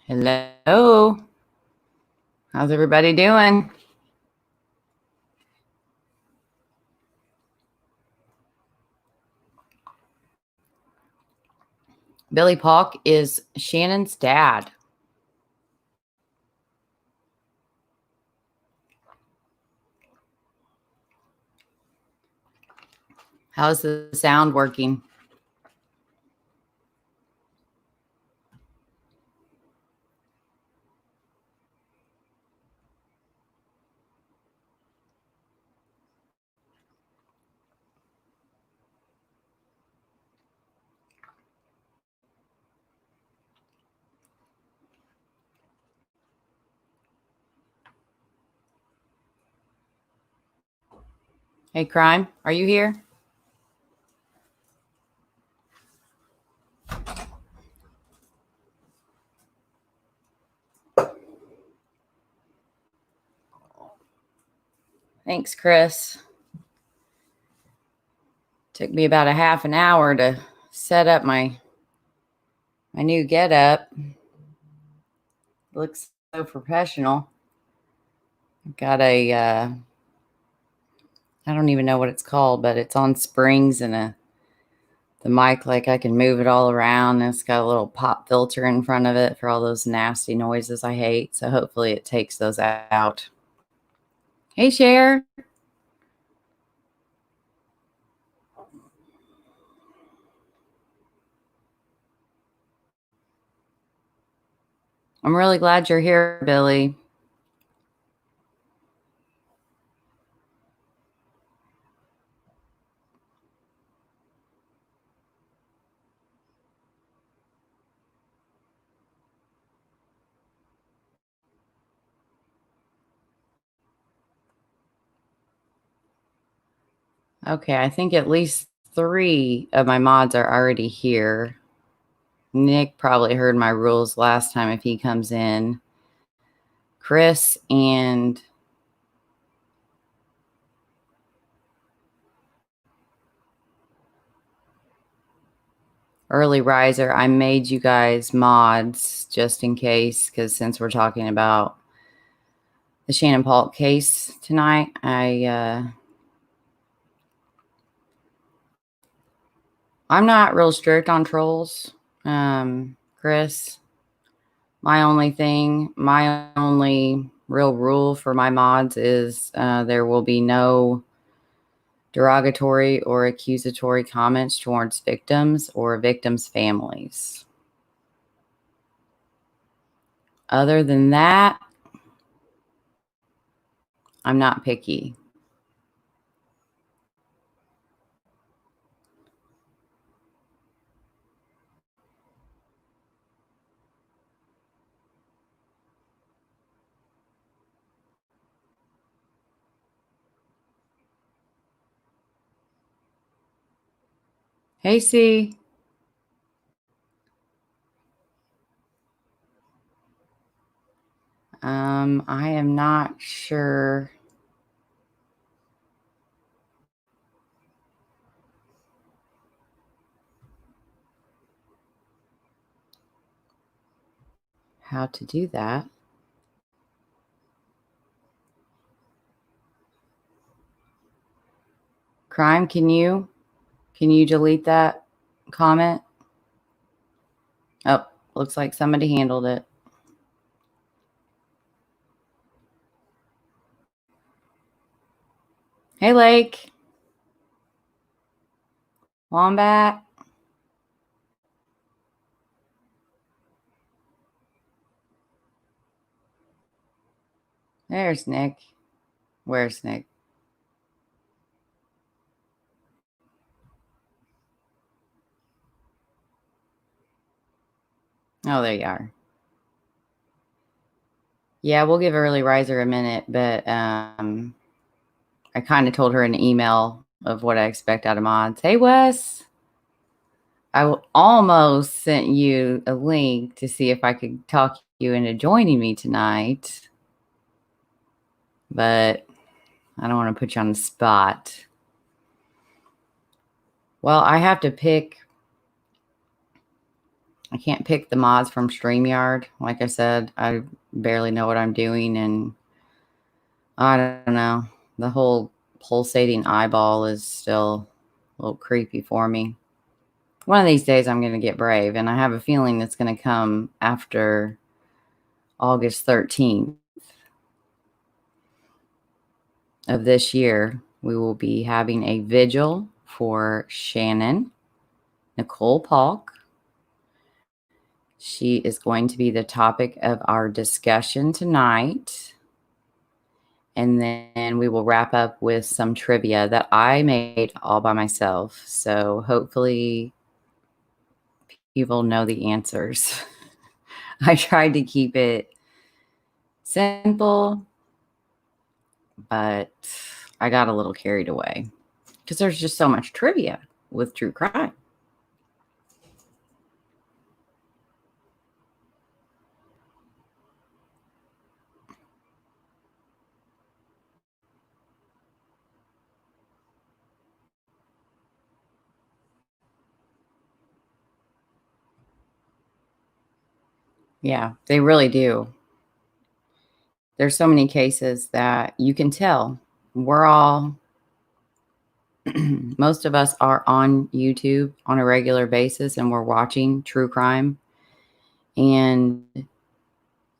Hello. How's everybody doing? Billy Paulk is Shannon's dad. How's the sound working? Hey, Crime, are you here? Thanks, Chris. Took me about a half an hour to set up my new getup. Looks so professional. I've got a I don't even know what it's called, but it's on springs and the mic, like I can move it all around. And it's got a little pop filter in front of it for all those nasty noises I hate. So hopefully it takes those out. Hey, Cher. I'm really glad you're here, Billy. Okay, I think at least 3 of my mods are already here. Nick probably heard my rules last time if he comes in. Chris and Early Riser, I made you guys mods just in case, because since we're talking about the Shannon Paulk case tonight, I'm not real strict on trolls, Chris. My only real rule for my mods is there will be no derogatory or accusatory comments towards victims or victims' families. Other than that, I'm not picky. Hey, C. I am not sure. How to do that. Crime, can you delete that comment? Oh, looks like somebody handled it. Hey, Lake. Wombat. There's Nick. Where's Nick? Oh, there you are. Yeah, we'll give Early Riser a minute, but I kind of told her an email of what I expect out of mods. Hey, Wes. I almost sent you a link to see if I could talk you into joining me tonight, but I don't want to put you on the spot. Well, I have to pick I can't pick the mods from StreamYard. Like I said, I barely know what I'm doing, and I don't know. The whole pulsating eyeball is still a little creepy for me. One of these days I'm going to get brave, and I have a feeling it's going to come after August 13th of this year. We will be having a vigil for Shannon Paulk. She is going to be the topic of our discussion tonight. And then we will wrap up with some trivia that I made all by myself. So hopefully people know the answers. I tried to keep it simple, but I got a little carried away because there's just so much trivia with true crime. Yeah, they really do. There's so many cases that you can tell. We're all, most of us are on YouTube on a regular basis, and we're watching true crime. And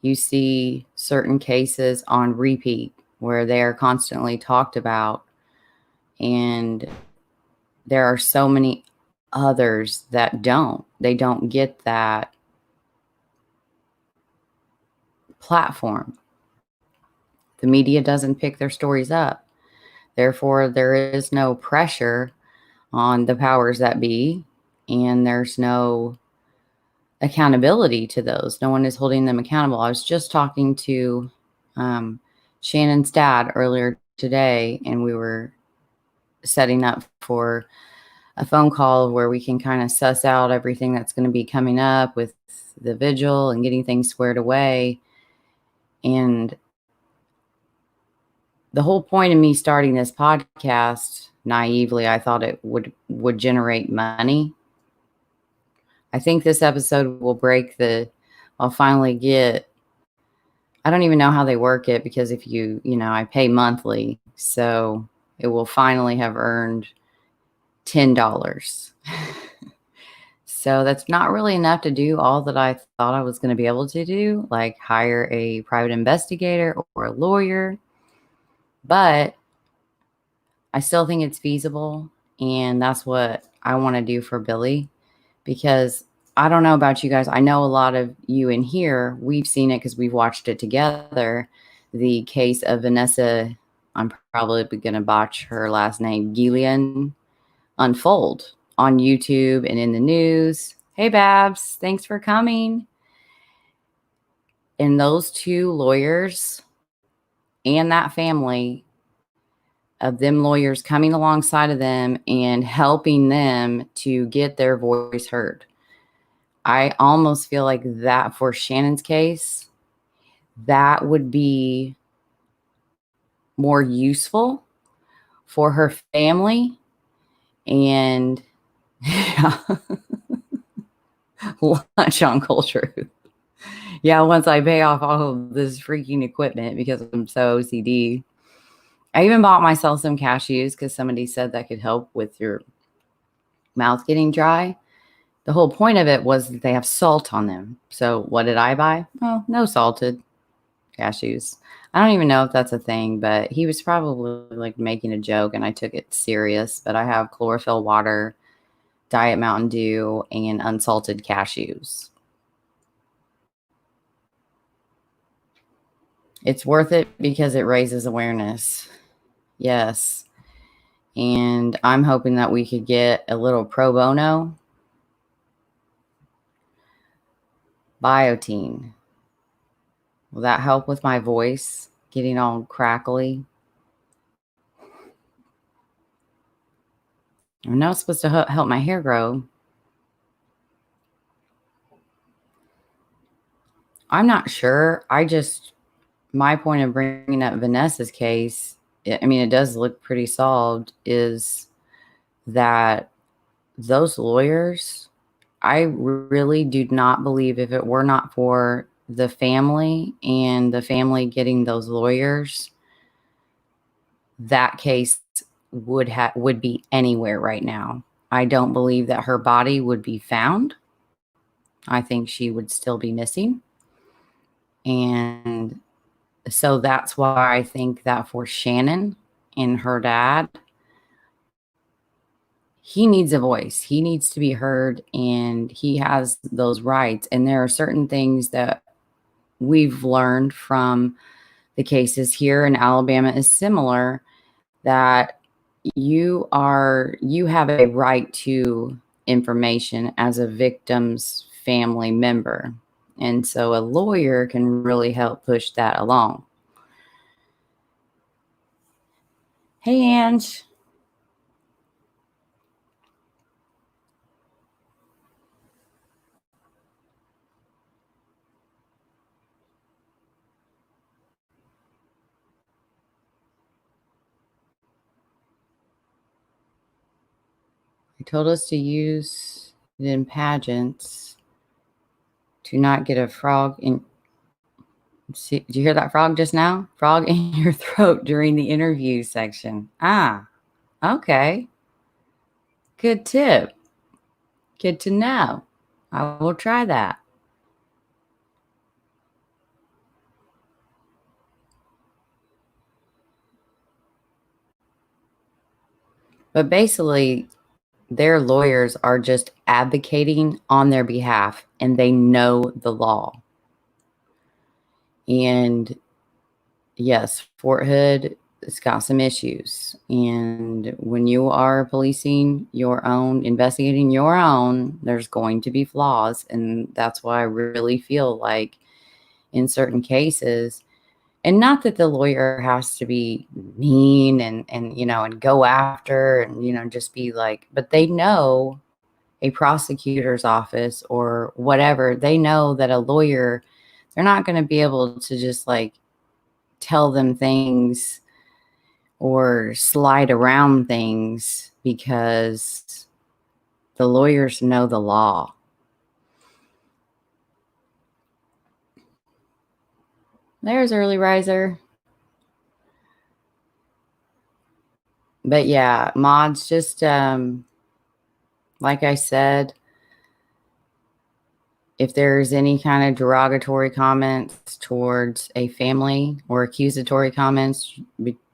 you see certain cases on repeat where they are constantly talked about. And there are so many others that don't. They don't get that platform. The media doesn't pick their stories up. Therefore, there is no pressure on the powers that be, and there's no accountability to those. No one is holding them accountable. I was just talking to Shannon's dad earlier today, and we were setting up for a phone call where we can kind of suss out everything that's going to be coming up with the vigil and getting things squared away. And the whole point of me starting this podcast, naively, I thought it would generate money. I think this episode will I'll finally get, I don't even know how they work it, because if I pay monthly, so it will finally have earned $10. So that's not really enough to do all that I thought I was going to be able to do, like hire a private investigator or a lawyer. But I still think it's feasible, and that's what I want to do for Billy, because I don't know about you guys. I know a lot of you in here, we've seen it because we've watched it together. The case of Vanessa, I'm probably going to botch her last name, Gillian, unfold on YouTube and in the news. Hey, Babs, thanks for coming. And those two lawyers and that family of them lawyers coming alongside of them and helping them to get their voice heard. I almost feel like that for Shannon's case, that would be more useful for her family. And yeah, lunch on Cold Truth. Yeah, once I pay off all of this freaking equipment, because I'm so OCD. I even bought myself some cashews because somebody said that could help with your mouth getting dry. The whole point of it was that they have salt on them. So what did I buy? Oh, no salted cashews. I don't even know if that's a thing, but he was probably like making a joke, and I took it serious. But I have chlorophyll water, Diet Mountain Dew, and unsalted cashews. It's worth it because it raises awareness. Yes. And I'm hoping that we could get a little pro bono. Biotin. Will that help with my voice getting all crackly? I know it's supposed to help my hair grow. I'm not sure. My point of bringing up Vanessa's case, it does look pretty solved, is that those lawyers, I really do not believe if it were not for the family and the family getting those lawyers, that case would be anywhere right now. I don't believe that her body would be found. I think she would still be missing. And so that's why I think that for Shannon and her dad, he needs a voice. He needs to be heard, and he has those rights. And there are certain things that we've learned from the cases here in Alabama is similar, that you have a right to information as a victim's family member. And so a lawyer can really help push that along. Hey, Ange. They told us to use it in pageants to not get a frog in. See, did you hear that frog just now? Frog in your throat during the interview section. Ah, okay. Good tip. Good to know. I will try that. But basically, their lawyers are just advocating on their behalf, and they know the law. And yes, Fort Hood has got some issues. And when you are policing your own, investigating your own, there's going to be flaws. And that's why I really feel like in certain cases, and not that the lawyer has to be mean and and go after and just be like, but they know a prosecutor's office or whatever, they know that a lawyer, they're not going to be able to just like tell them things or slide around things, because the lawyers know the law. There's early riser. But yeah, mods, just like I said, if there's any kind of derogatory comments towards a family or accusatory comments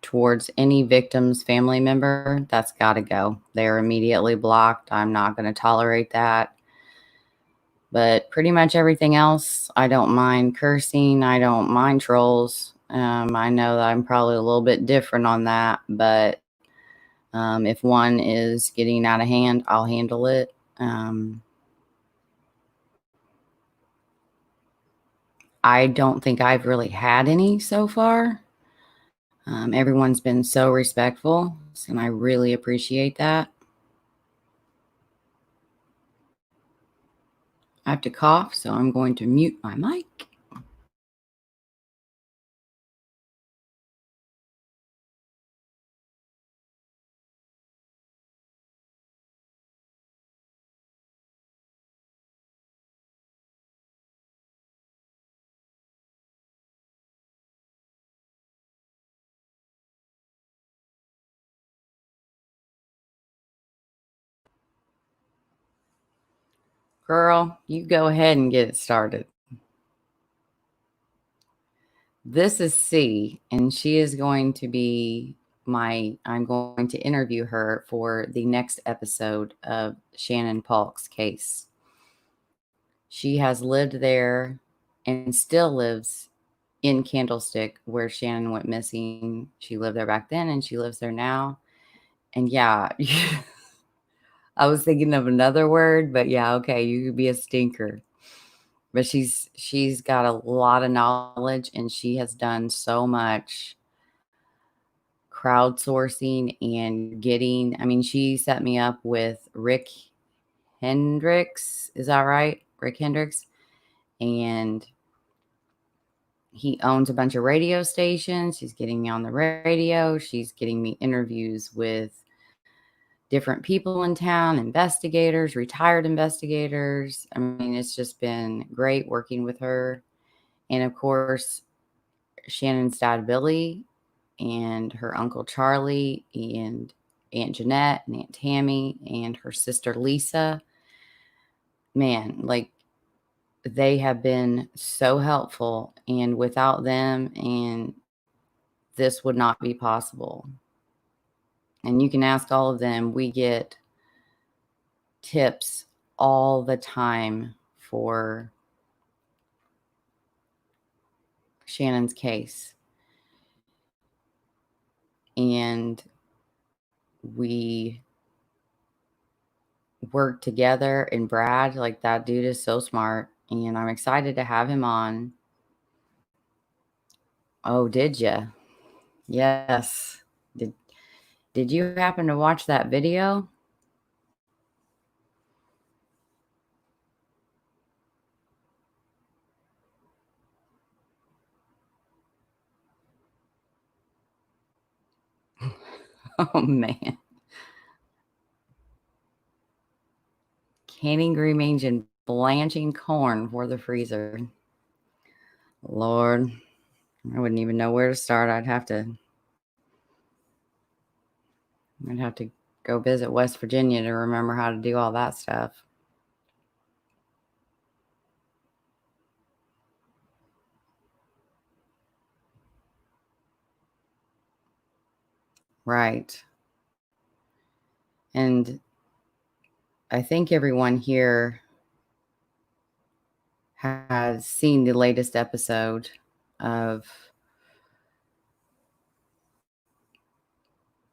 towards any victim's family member, that's got to go. They're immediately blocked. I'm not going to tolerate that. But pretty much everything else, I don't mind cursing. I don't mind trolls. I know that I'm probably a little bit different on that, but if one is getting out of hand, I'll handle it. I don't think I've really had any so far. Everyone's been so respectful, and I really appreciate that. I have to cough, so I'm going to mute my mic. Girl, you go ahead and get it started. This is C, and she is going to be I'm going to interview her for the next episode of Shannon Paulk's case. She has lived there and still lives in Candlestick, where Shannon went missing. She lived there back then, and she lives there now. And yeah, I was thinking of another word, but yeah, okay, you could be a stinker. But she's got a lot of knowledge, and she has done so much crowdsourcing and getting, I mean, she set me up with Rick Hendricks. Is that right? Rick Hendricks. And he owns a bunch of radio stations. She's getting me on the radio. She's getting me interviews with different people in town, investigators, retired investigators. I mean, it's just been great working with her. And of course, Shannon's dad, Billy, and her uncle Charlie, and Aunt Jeanette, and Aunt Tammy, and her sister Lisa. Man, like, they have been so helpful. And without them, and this would not be possible. And you can ask all of them. We get tips all the time for Shannon's case. And we work together. And Brad, like, that dude is so smart. And I'm excited to have him on. Oh, did you? Yes. Did you happen to watch that video? Oh, man. Canning green beans and blanching corn for the freezer. Lord, I wouldn't even know where to start. I'd have to go visit West Virginia to remember how to do all that stuff. Right. And I think everyone here has seen the latest episode of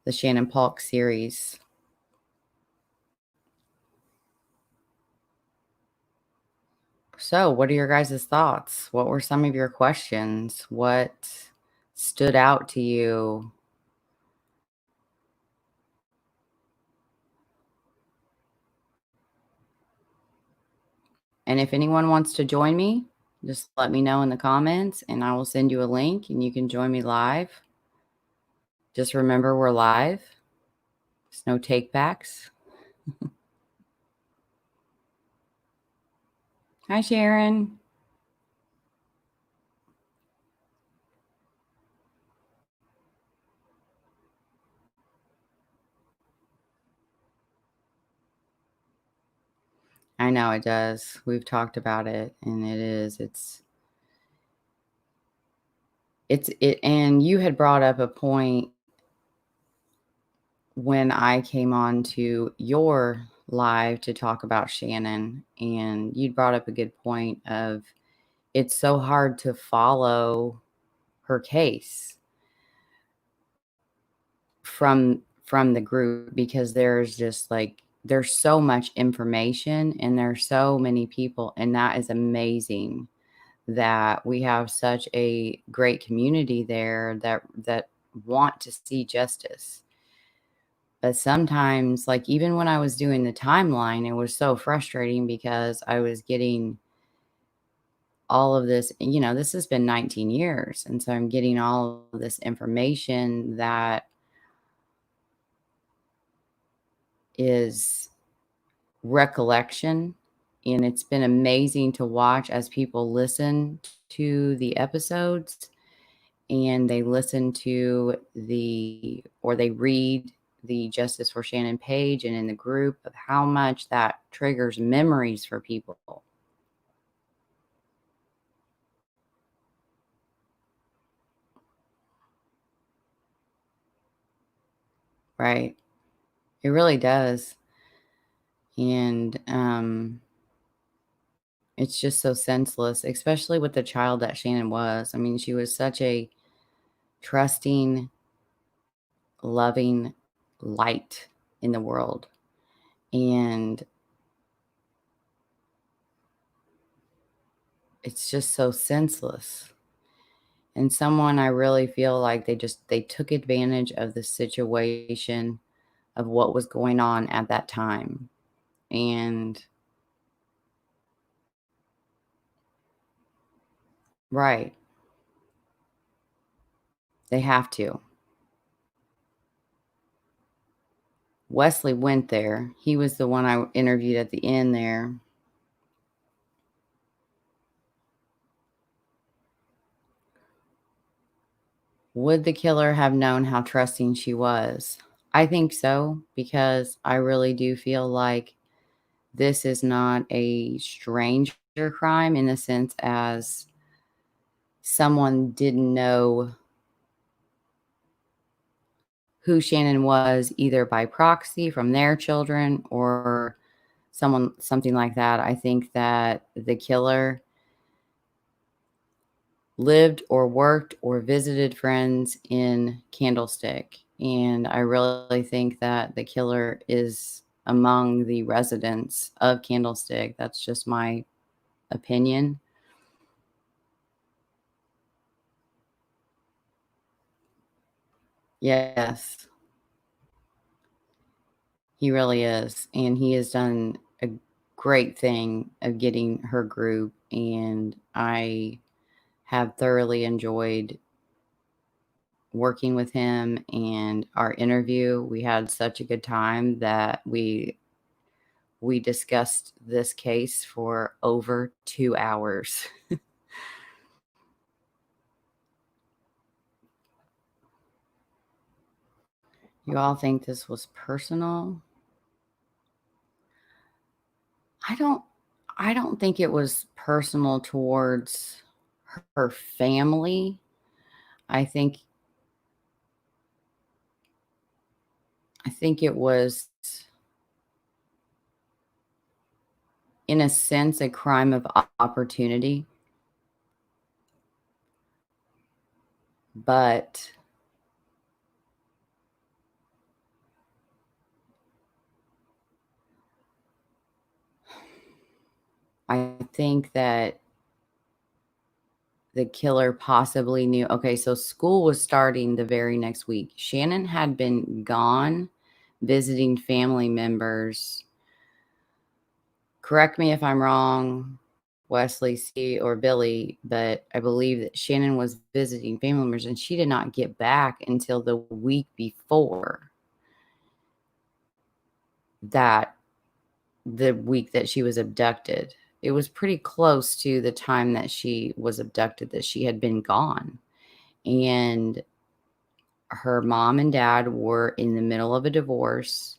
the Shannon Paulk series. So, what are your guys' thoughts? What were some of your questions? What stood out to you? And if anyone wants to join me, just let me know in the comments and I will send you a link and you can join me live. Just remember, we're live. There's no take backs. Hi, Sharon. I know it does. We've talked about it, and and you had brought up a point when I came on to your live to talk about Shannon, and you brought up a good point of it's so hard to follow her case from the group because there's so much information and there's so many people, and that is amazing that we have such a great community there that want to see justice. But sometimes, like, even when I was doing the timeline, it was so frustrating because I was getting all of this, this has been 19 years. And so I'm getting all of this information that is recollection. And it's been amazing to watch as people listen to the episodes and they listen to or they read the Justice for Shannon page and in the group of how much that triggers memories for people. Right. It really does. And it's just so senseless, especially with the child that Shannon was. I mean, she was such a trusting, loving light in the world. And it's just so senseless. And someone I really feel like they took advantage of the situation of what was going on at that time. And right, they have to. Wesley went there. He was the one I interviewed at the end there. Would the killer have known how trusting she was? I think so, because I really do feel like this is not a stranger crime in the sense as someone didn't know who Shannon was either by proxy from their children or something like that. I think that the killer lived or worked or visited friends in Candlestick. And I really think that the killer is among the residents of Candlestick. That's just my opinion. Yes, he really is. And he has done a great thing of getting her group. And I have thoroughly enjoyed working with him and our interview. We had such a good time that we discussed this case for over 2 hours. You all think this was personal? I don't I don't think it was personal towards her family. I think I think it was in a sense a crime of opportunity, but I think that the killer possibly knew. Okay, so school was starting the very next week. Shannon had been gone visiting family members. Correct me if I'm wrong, Wesley, C, or Billy, but I believe that Shannon was visiting family members and she did not get back until the week before that, the week that she was abducted. It was pretty close to the time that she was abducted that she had been gone. And her mom and dad were in the middle of a divorce.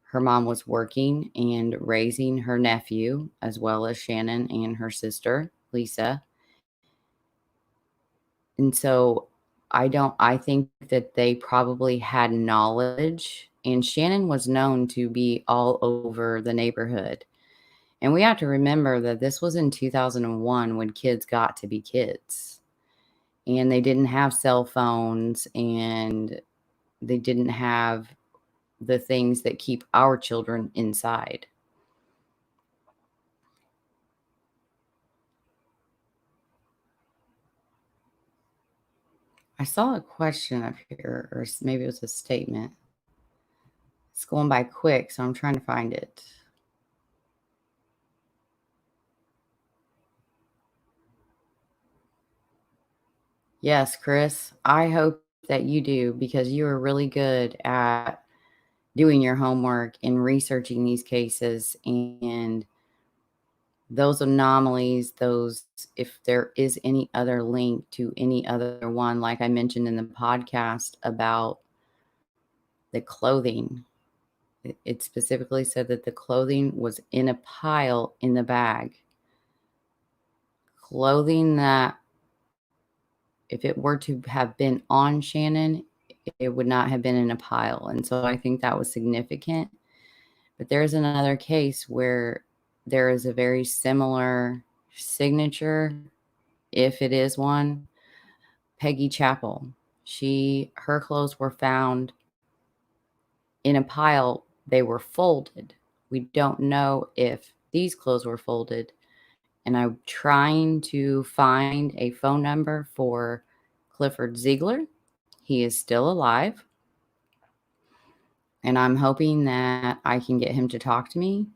Her mom was working and raising her nephew, as well as Shannon and her sister, Lisa. And so I think that they probably had knowledge. And Shannon was known to be all over the neighborhood. And we have to remember that this was in 2001 when kids got to be kids. And they didn't have cell phones and they didn't have the things that keep our children inside. I saw a question up here, or maybe it was a statement. It's going by quick, so I'm trying to find it. Yes, Chris, I hope that you do because you are really good at doing your homework and researching these cases and those anomalies, those, if there is any other link to any other one, like I mentioned in the podcast about the clothing. It specifically said that the clothing was in a pile in the bag. Clothing that, if it were to have been on Shannon, it would not have been in a pile. And so I think that was significant. But there's another case where there is a very similar signature, if it is one, Peggy Chappell. Her clothes were found in a pile. They were folded. We don't know if these clothes were folded. And I'm trying to find a phone number for Clifford Ziegler. He is still alive. And I'm hoping that I can get him to talk to me.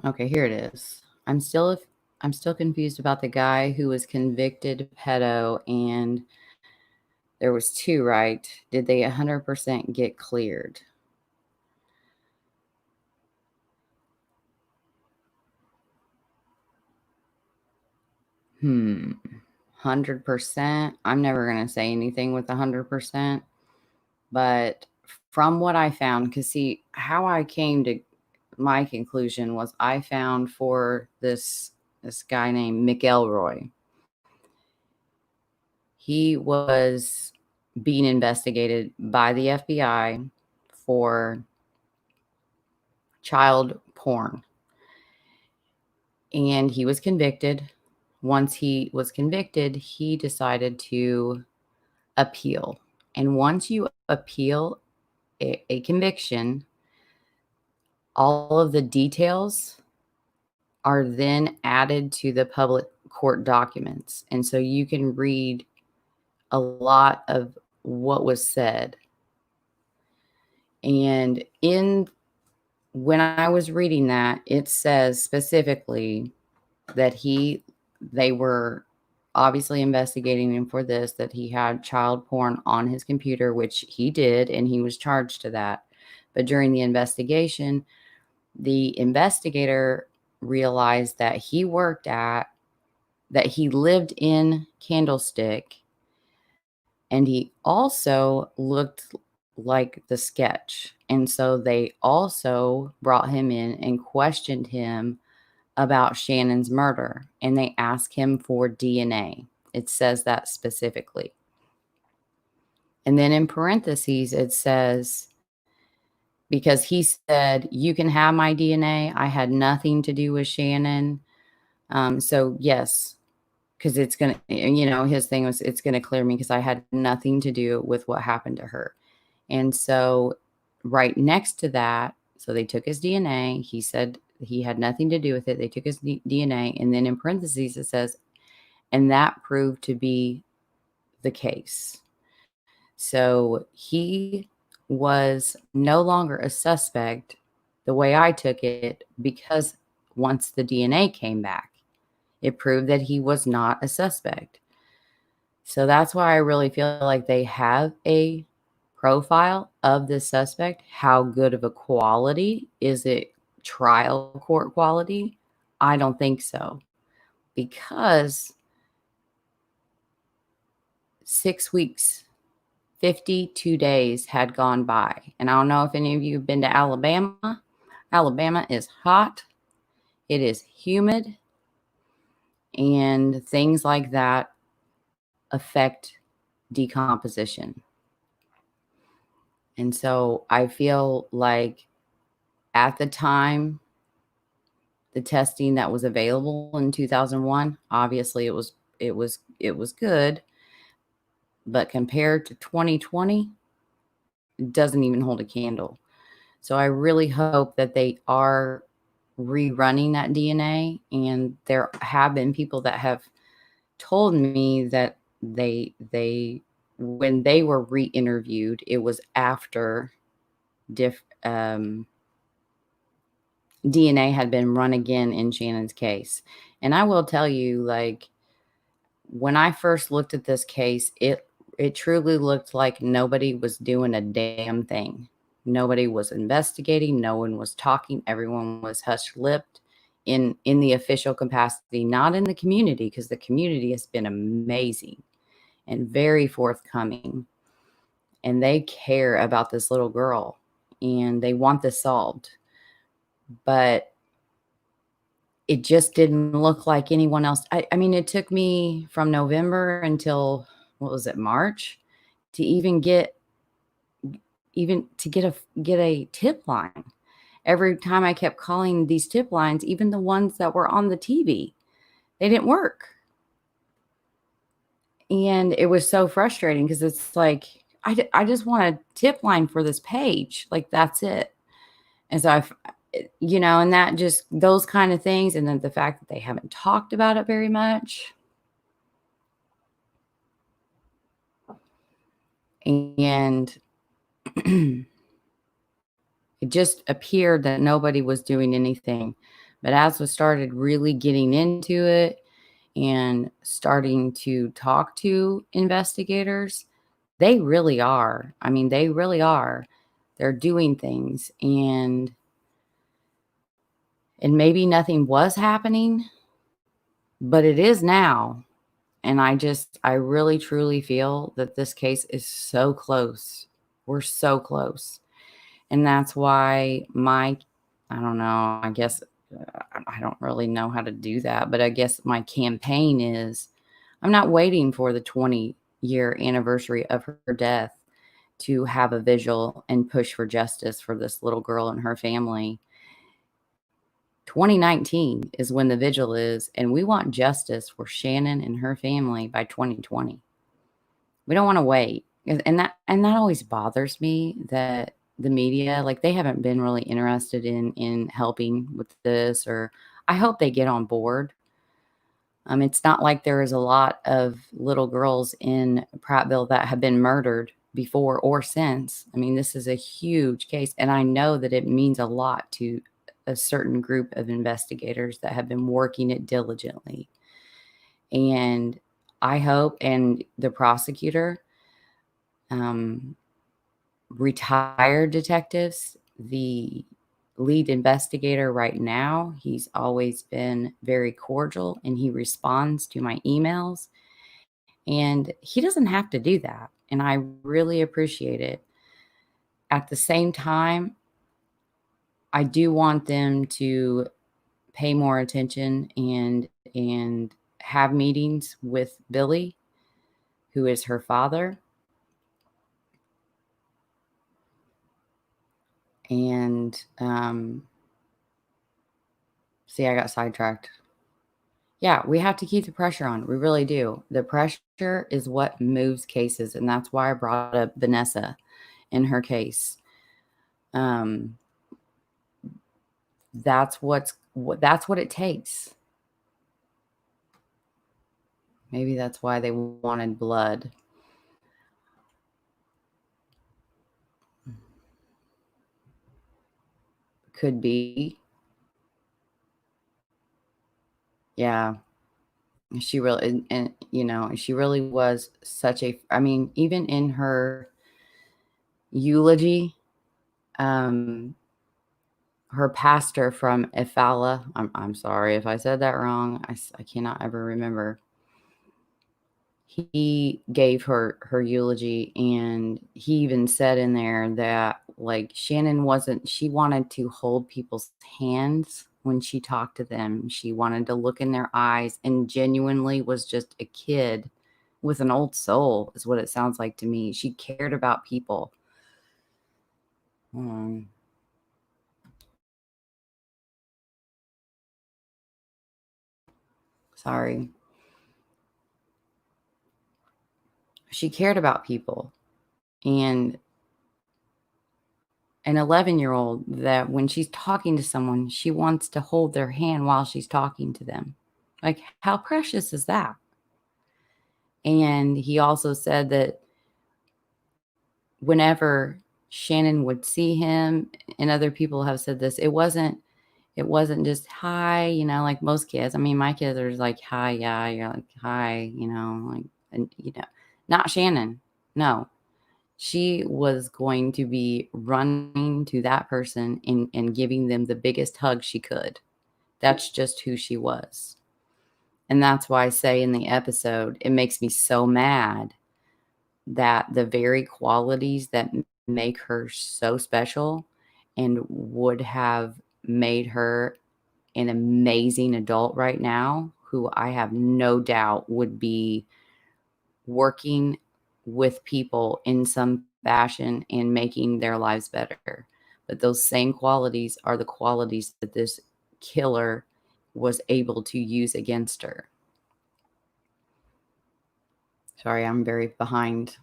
Okay, here it is. I'm still confused about the guy who was convicted pedo and There was 2, right? Did they 100% get cleared? Hmm. 100%. I'm never going to say anything with 100%. But from what I found, because see, how I came to my conclusion was I found for this guy named McElroy. He was being investigated by the FBI for child porn. And he was convicted. Once he was convicted, he decided to appeal. And once you appeal a conviction, all of the details are then added to the public court documents. And so you can read a lot of what was said. And when I was reading that, it says specifically that they were obviously investigating him for this, that he had child porn on his computer, which he did, and he was charged to that. But during the investigation, the investigator realized that that he lived in Candlestick, and he also looked like the sketch. And so they also brought him in and questioned him about Shannon's murder, and they asked him for DNA. It says that specifically. And then in parentheses, it says, because he said, you can have my DNA. I had nothing to do with Shannon. So yes, because it's going to, his thing was, it's going to clear me because I had nothing to do with what happened to her. And so right next to that, so they took his DNA. He said he had nothing to do with it. They took his DNA. And then in parentheses, it says, and that proved to be the case. So he was no longer a suspect the way I took it, because once the DNA came back, it proved that he was not a suspect. So that's why I really feel like they have a profile of the suspect. How good of a quality is it? Trial court quality? I don't think so, because 6 weeks, 52 days had gone by. And I don't know if any of you have been to Alabama. Alabama is hot. It is humid. And things like that affect decomposition. And so I feel like at the time, the testing that was available in 2001, obviously it was good, but compared to 2020, it doesn't even hold a candle. So I really hope that they are rerunning that DNA, and there have been people that have told me that they when they were re-interviewed, it was after DNA had been run again in Shannon's case. And I will tell you, like, when I first looked at this case, it truly looked like nobody was doing a damn thing. Nobody was investigating. No one was talking. Everyone was hush-lipped in the official capacity, not in the community, because the community has been amazing and very forthcoming. And they care about this little girl, and they want this solved. But it just didn't look like anyone else. I mean, it took me from November until, what was it, March, to get a tip line. Every time I kept calling these tip lines, even the ones that were on the TV, they didn't work. And it was so frustrating, because it's like, I just want a tip line for this page. Like, that's it. And so and that just, those kind of things. And then the fact that they haven't talked about it very much. And it just appeared that nobody was doing anything. But as we started really getting into it and starting to talk to investigators, They really are. I mean, they really are. They're doing things, and maybe nothing was happening, but it is now. And I really truly feel that this case is so close. We're so close. And that's why I don't know, I guess I don't really know how to do that, but I guess my campaign is I'm not waiting for the 20-year anniversary of her death to have a vigil and push for justice for this little girl and her family. 2019 is when the vigil is, and we want justice for Shannon and her family by 2020. We don't want to wait. And that always bothers me that the media, like, they haven't been really interested in helping with this, or I hope they get on board. It's not like there is a lot of little girls in Prattville that have been murdered before or since. I mean, this is a huge case, and I know that it means a lot to a certain group of investigators that have been working it diligently. And I hope, and the prosecutor, um, retired detectives, the lead investigator right now, he's always been very cordial and he responds to my emails. And he doesn't have to do that. And I really appreciate it. At the same time, I do want them to pay more attention and have meetings with Billy, who is her father. And see, I got sidetracked. Yeah, we have to keep the pressure on. We really do. The pressure is what moves cases, and that's why I brought up Vanessa in her case. That's what it takes. Maybe that's why they wanted blood. Could be. Yeah. She really, and she really was such a, I mean, even in her eulogy, um, her pastor from Efala, I'm sorry if I said that wrong. I cannot ever remember. He gave her eulogy, and he even said in there that, like, Shannon wasn't, she wanted to hold people's hands when she talked to them. She wanted to look in their eyes, and genuinely was just a kid with an old soul, is what it sounds like to me. She cared about people. um, Sorry. She cared about people. And an 11-year-old, that when she's talking to someone, she wants to hold their hand while she's talking to them. Like, how precious is that? And he also said that whenever Shannon would see him, and other people have said this, it wasn't just hi, like most kids. I mean, my kids are just like, hi, yeah, you're like, hi, like, and not Shannon. No, she was going to be running to that person and giving them the biggest hug she could. That's just who she was. And that's why I say in the episode, it makes me so mad that the very qualities that make her so special and would have made her an amazing adult right now, who I have no doubt would be working with people in some fashion and making their lives better. But those same qualities are the qualities that this killer was able to use against her. Sorry, I'm very behind.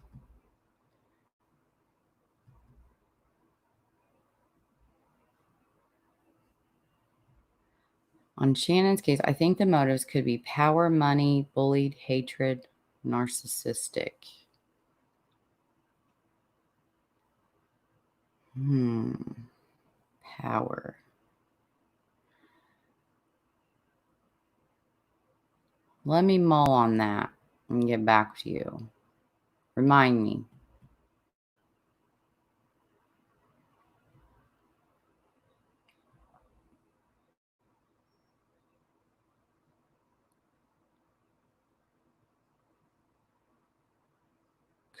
On Shannon's case, I think the motives could be power, money, bullied, hatred, narcissistic. Power. Let me mull on that and get back to you. Remind me.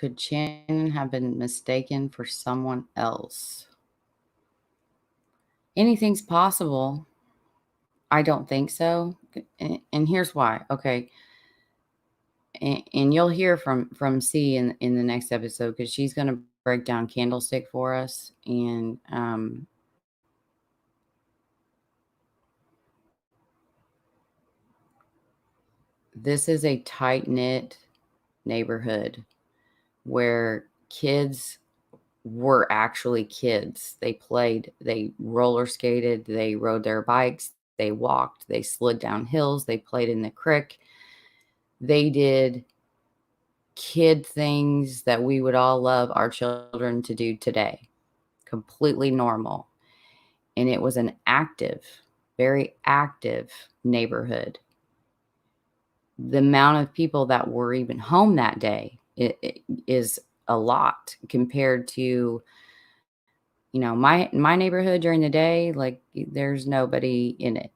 Could Shannon have been mistaken for someone else? Anything's possible. I don't think so. And here's why. Okay. And you'll hear from C in the next episode, because she's going to break down Candlestick for us. And this is a tight-knit neighborhood where kids were actually kids. They played, they roller skated, they rode their bikes, they walked, they slid down hills, they played in the creek. They did kid things that we would all love our children to do today. Completely normal. And it was an active, very active neighborhood. The amount of people that were even home that day it is a lot compared to, my neighborhood during the day. Like, there's nobody in it,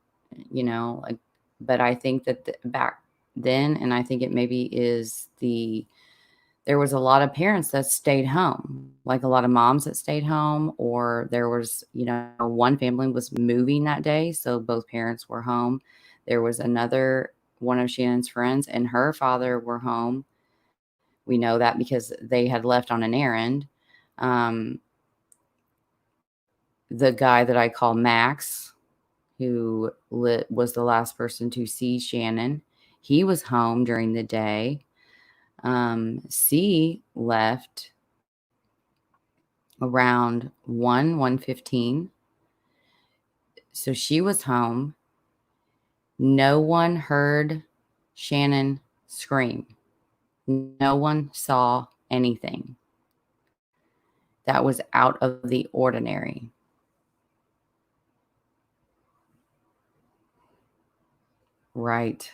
like, but I think that back then, and I think it maybe is there was a lot of parents that stayed home, like a lot of moms that stayed home, or there was, one family was moving that day, so both parents were home. There was another one of Shannon's friends and her father were home. We know that because they had left on an errand. The guy that I call Max, who was the last person to see Shannon, he was home during the day. C left around 1:15. So she was home. No one heard Shannon scream. No one saw anything that was out of the ordinary. Right.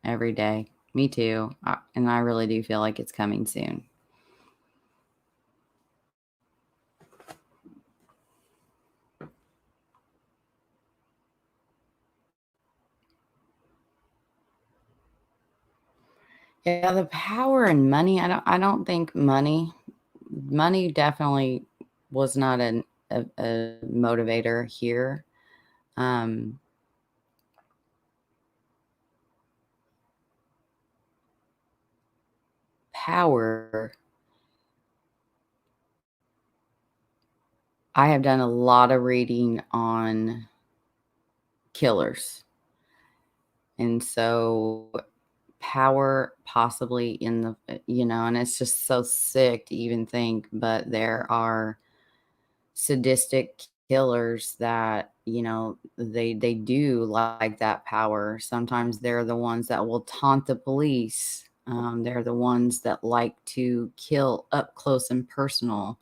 Every day. Me too. And I really do feel like it's coming soon. Yeah, the power and money. I don't think money definitely was not a motivator here. Power. I have done a lot of reading on killers. And so power possibly in the, and it's just so sick to even think, but there are sadistic killers that, they do like that power. Sometimes they're the ones that will taunt the police. They're the ones that like to kill up close and personal.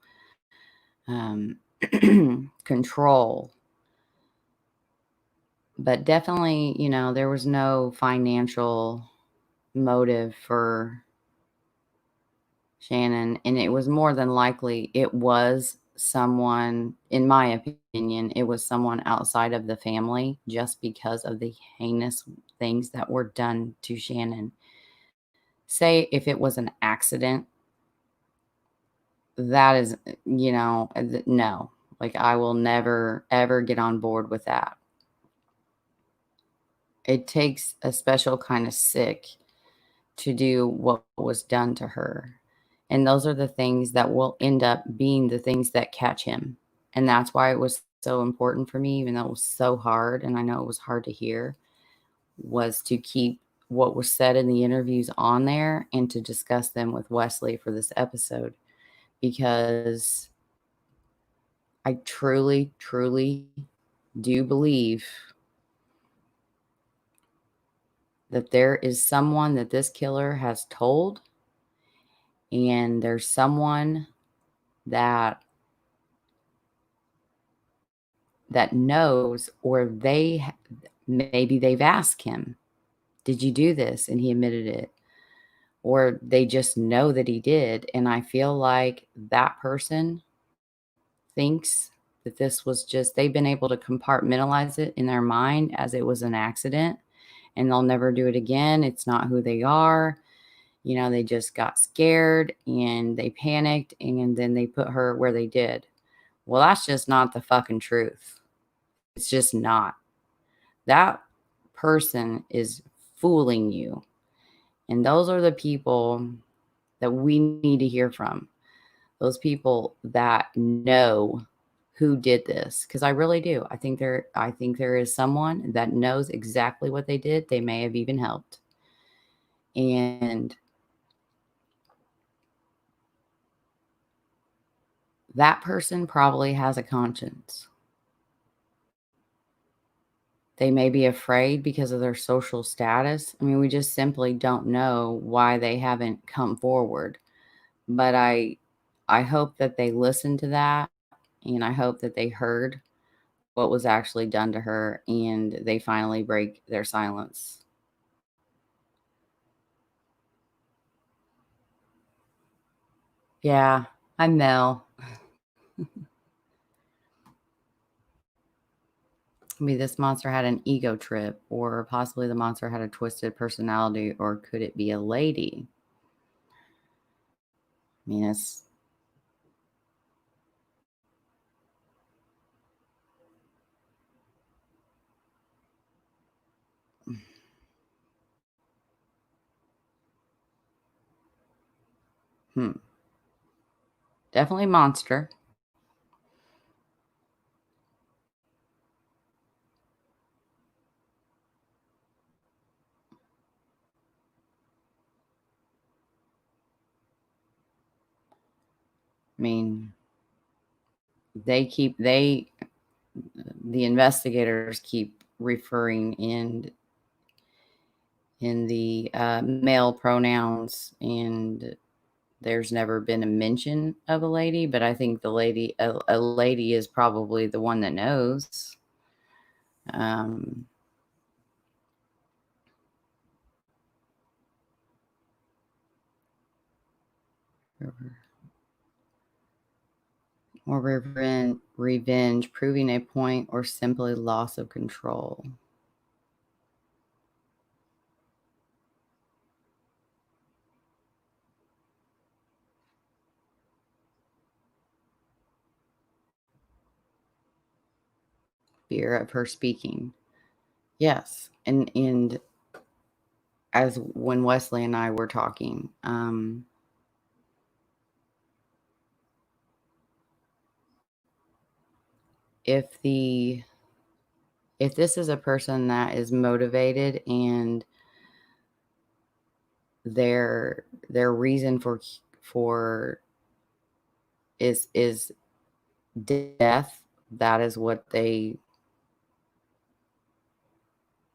Control. But definitely, there was no financial motive for Shannon, and it was more than likely it was someone, in my opinion, it was someone outside of the family, just because of the heinous things that were done to Shannon. Say if it was an accident, that is, no. Like, I will never, ever get on board with that. It takes a special kind of sick to do what was done to her. And those are the things that will end up being the things that catch him. And that's why it was so important for me, even though it was so hard, and I know it was hard to hear, was to keep what was said in the interviews on there and to discuss them with Wesley for this episode. Because I truly, truly do believe that there is someone that this killer has told, and there's someone that knows, or maybe they've asked him, did you do this? And he admitted it. Or they just know that he did. And I feel like that person thinks that this was just, they've been able to compartmentalize it in their mind as it was an accident, and they'll never do it again. It's not who they are. They just got scared and they panicked and then they put her where they did. Well, that's just not the fucking truth. It's just not. That person is fooling you. And those are the people that we need to hear from. Those people that know who did this, because I really do. I think there is someone that knows exactly what they did. They may have even helped. And that person probably has a conscience. They may be afraid because of their social status. I mean, we just simply don't know why they haven't come forward. But I hope that they listened to that, and I hope that they heard what was actually done to her and they finally break their silence. Yeah, I'm Mel. Maybe this monster had an ego trip, or possibly the monster had a twisted personality, or could it be a lady? I mean, it's hmm, definitely monster. I mean, the investigators keep referring in the male pronouns, and there's never been a mention of a lady, but I think a lady is probably the one that knows. Um, or revenge, proving a point, or simply loss of control. Fear of her speaking. Yes, and as when Wesley and I were talking, if the if this is a person that is motivated and their reason for is death, that is what they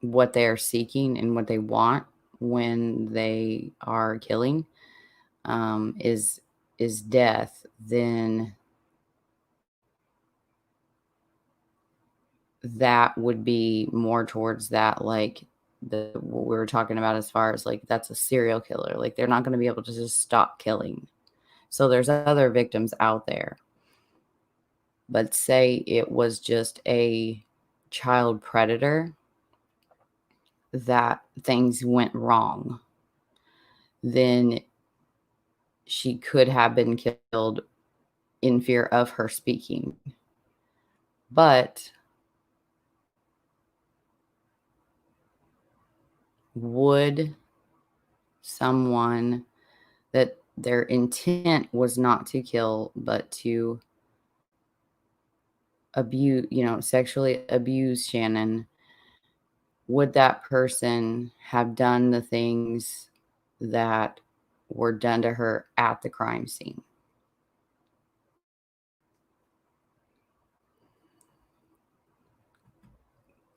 are seeking and what they want when they are killing, is death, then that would be more towards that, like the what we were talking about, as far as like that's a serial killer. Like they're not going to be able to just stop killing. So there's other victims out there. But say it was just a child predator that things went wrong, then she could have been killed in fear of her speaking. But would someone that their intent was not to kill, but to abuse, sexually abuse Shannon, would that person have done the things that were done to her at the crime scene?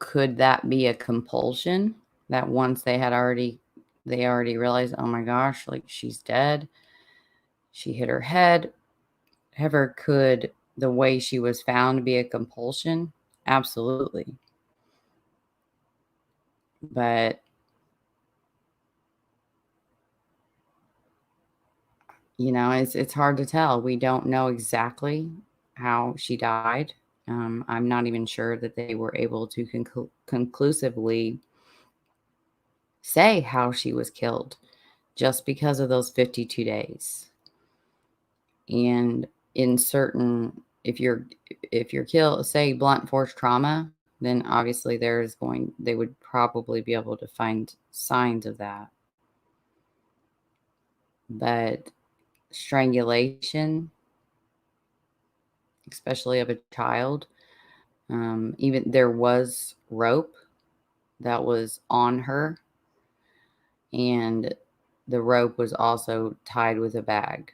Could that be a compulsion that once they already realized, oh my gosh, like she's dead, she hit her head. Ever could the way she was found be a compulsion? Absolutely. But, it's hard to tell. We don't know exactly how she died. I'm not even sure that they were able to conclusively say how she was killed. just because of those 52 days. And in certain, if you're killed, say blunt force trauma, then obviously they would probably be able to find signs of that. But strangulation, especially of a child, even there was rope that was on her, and the rope was also tied with a bag.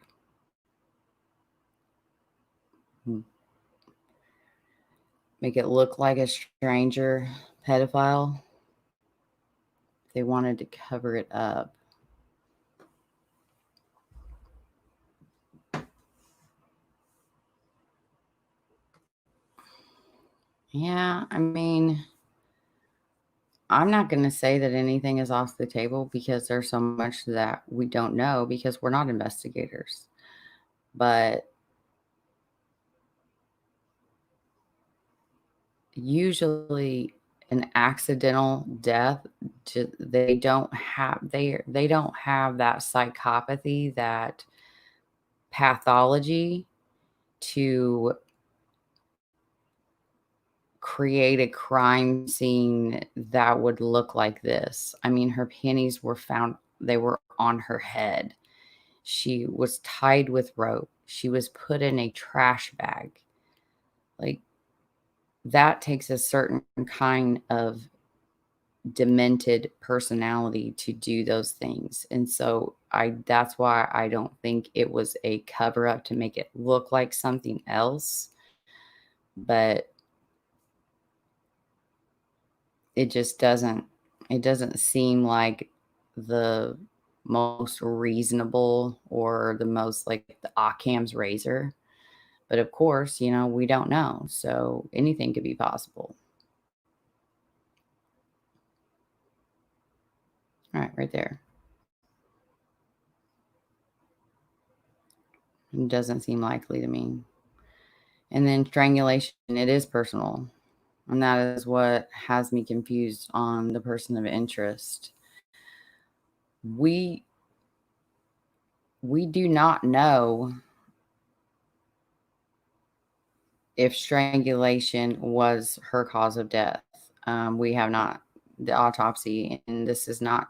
Make it look like a stranger pedophile. They wanted to cover it up. Yeah, I mean, I'm not going to say that anything is off the table because there's so much that we don't know because we're not investigators. But usually an accidental death, they don't have that psychopathy, that pathology to create a crime scene that would look like this. I mean, her panties were found, they were on her head. She was tied with rope. She was put in a trash bag. Like, that takes a certain kind of demented personality to do those things. And so that's why I don't think it was a cover up to make it look like something else. But it just doesn't seem like the most reasonable or the most like the Occam's razor. But of course, we don't know. So anything could be possible. All right there. It doesn't seem likely to me. And then strangulation, it is personal. And that is what has me confused on the person of interest. We do not know if strangulation was her cause of death. We have not, the autopsy, and this is not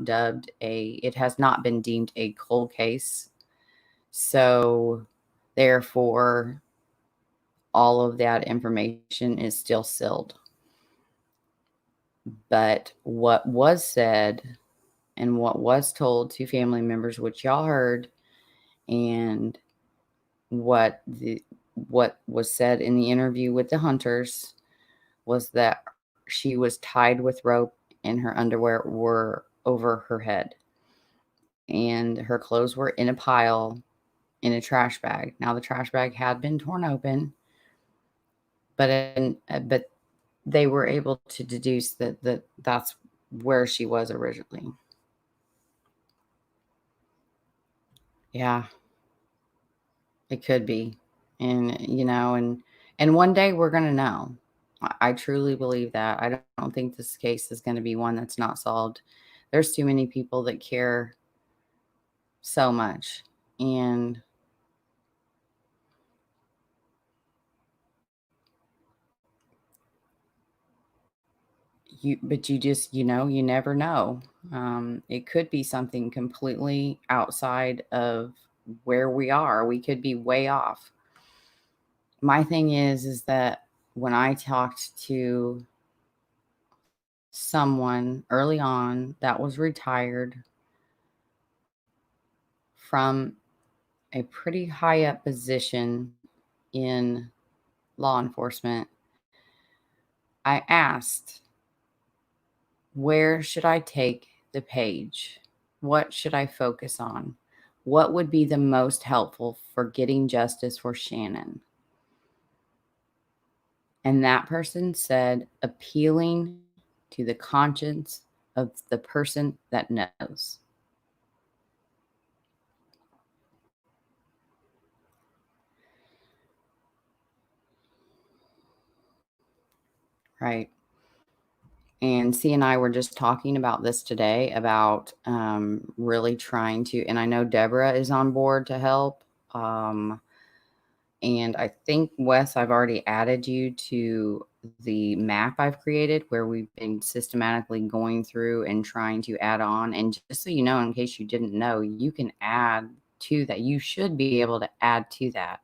it has not been deemed a cold case. So therefore, all of that information is still sealed. But what was said and what was told to family members, which y'all heard, and what was said in the interview with the hunters, was that she was tied with rope and her underwear were over her head, and her clothes were in a pile in a trash bag. Now the trash bag had been torn open, but they were able to deduce that's where she was originally. Yeah, it could be. And and one day we're going to know. I truly believe that. I don't think this case is going to be one that's not solved. There's too many people that care so much. And you just, you never know. It could be something completely outside of where we are. We could be way off. My thing is that when I talked to someone early on that was retired from a pretty high up position in law enforcement, I asked, where should I take the page? What should I focus on? What would be the most helpful for getting justice for Shannon? And that person said, appealing to the conscience of the person that knows. Right. And C and I were just talking about this today about really trying to, and I know Deborah is on board to help. And I think, Wes, I've already added you to the map I've created where we've been systematically going through and trying to add on. And just so you know, in case you didn't know, you can add to that. You should be able to add to that.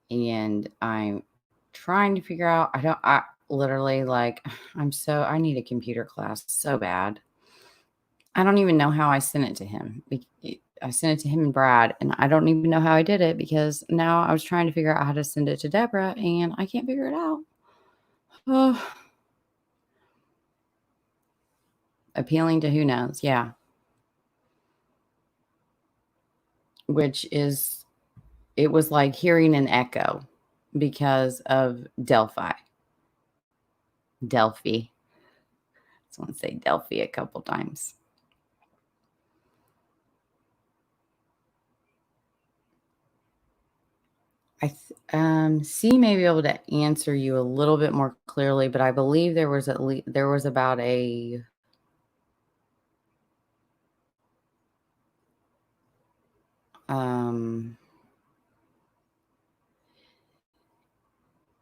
And I'm trying to figure out, I literally like, I need a computer class so bad. I don't even know how I sent it to him. I sent it to him and Brad, and I don't even know how I did it because now I was trying to figure out how to send it to Deborah, and I can't figure it out. Oh, appealing to who knows? Yeah, which is, it was like hearing an echo because of Delphi. Delphi. I just want to say Delphi a couple times. C may be able to answer you a little bit more clearly, but I believe there was about a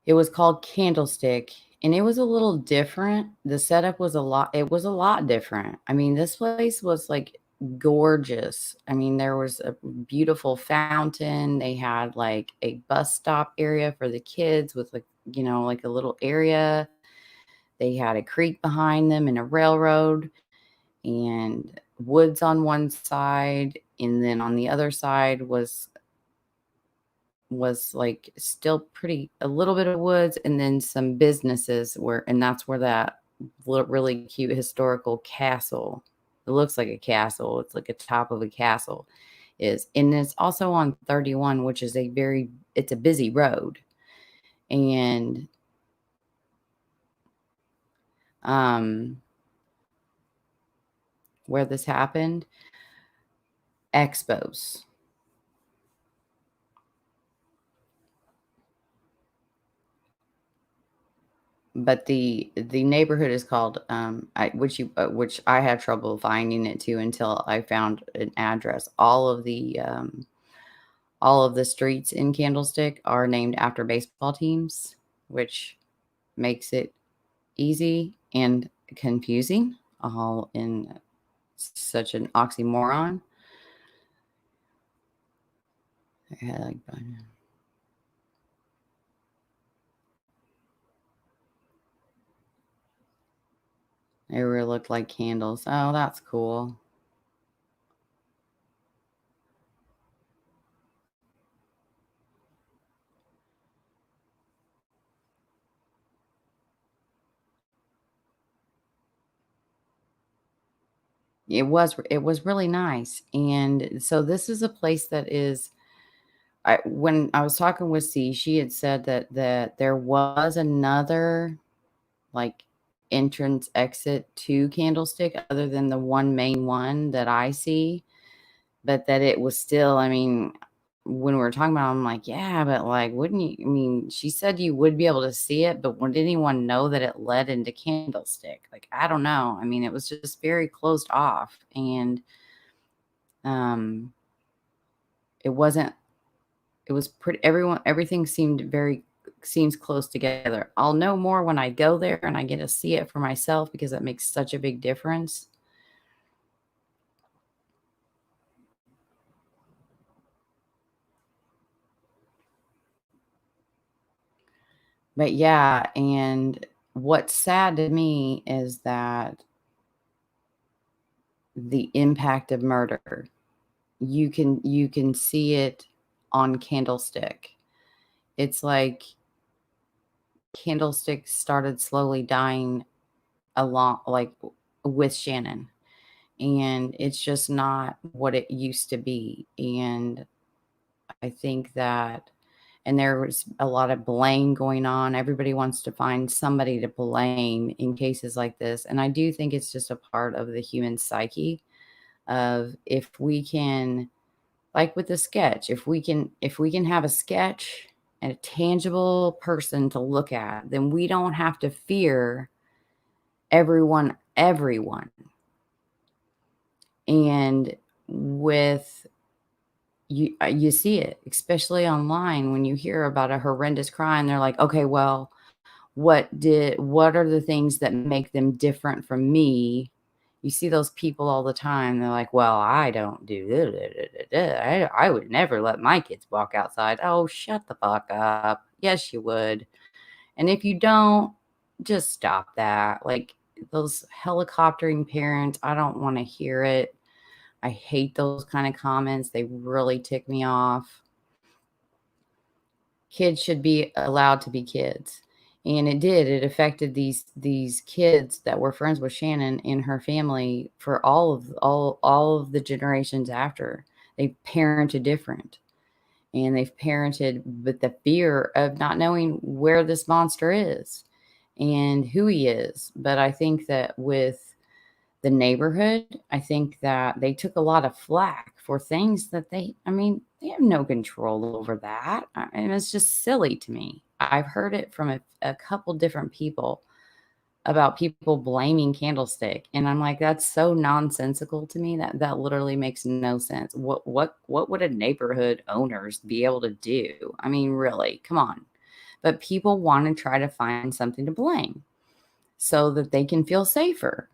it was called Candlestick, and it was a little different. The setup was it was a lot different. I mean, this place was like gorgeous. I mean, there was a beautiful fountain. They had like a bus stop area for the kids with like, like a little area. They had a creek behind them and a railroad and woods on one side. And then on the other side was like still pretty, a little bit of woods, and then some businesses and that's where that really cute historical castle, it looks like a castle, it's like a top of a castle is. And it's also on 31, which is it's a busy road. And where this happened, Expos. But the neighborhood is called which I had trouble finding it to until I found an address. All of the streets in Candlestick are named after baseball teams, which makes it easy and confusing, all in such an oxymoron. I had like they really looked like candles. Oh, that's cool. It was really nice. And so this is a place that is, when I was talking with C, she had said that there was another like entrance exit to Candlestick other than the one main one that I see, but that it was still, I mean, when we were talking about it, I'm like, yeah, but like, wouldn't you, I mean, she said you would be able to see it, but would anyone know that it led into Candlestick? Like, I don't know. I mean, it was just very closed off, and it wasn't, it was pretty, everything seems close together. I'll know more when I go there and I get to see it for myself because that makes such a big difference. But yeah, and what's sad to me is that the impact of murder, you can see it on Candlestick. It's like Candlestick started slowly dying along, like with Shannon, and it's just not what it used to be. And I think that, and there was a lot of blame going on. Everybody wants to find somebody to blame in cases like this. And I do think it's just a part of the human psyche of, if we can, like with the sketch, if we can have a sketch and a tangible person to look at, then we don't have to fear everyone. And with you see it, especially online, when you hear about a horrendous crime, they're like, okay, well, what are the things that make them different from me? You see those people all the time. They're like, well, I don't do I would never let my kids walk outside. Oh, shut the fuck up. Yes, you would. And if you don't, just stop that. Like those helicoptering parents, I don't want to hear it. I hate those kind of comments. They really tick me off. Kids should be allowed to be kids. And it did. It affected these kids that were friends with Shannon and her family for all of the generations after. They parented different. And they've parented with the fear of not knowing where this monster is and who he is. But I think that with the neighborhood, I think that they took a lot of flack for things that they have no control over that. And it's just silly to me. I've heard it from a couple different people about people blaming Candlestick. And I'm like, that's so nonsensical to me that literally makes no sense. What would a neighborhood owners be able to do? I mean, really, come on. But people want to try to find something to blame so that they can feel safer.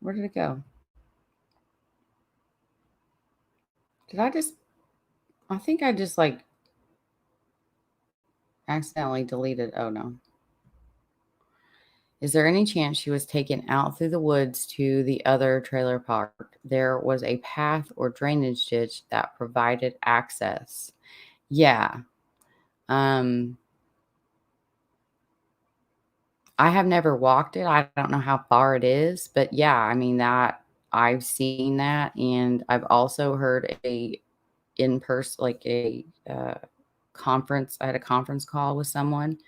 Where did it go? I think I just like accidentally deleted. Oh no. Is there any chance she was taken out through the woods to the other trailer park? There was a path or drainage ditch that provided access. Yeah. Um, I have never walked it. I don't know how far it is, but yeah, I mean that I've seen that, and I've also heard a in person like a conference. I had a conference call with someone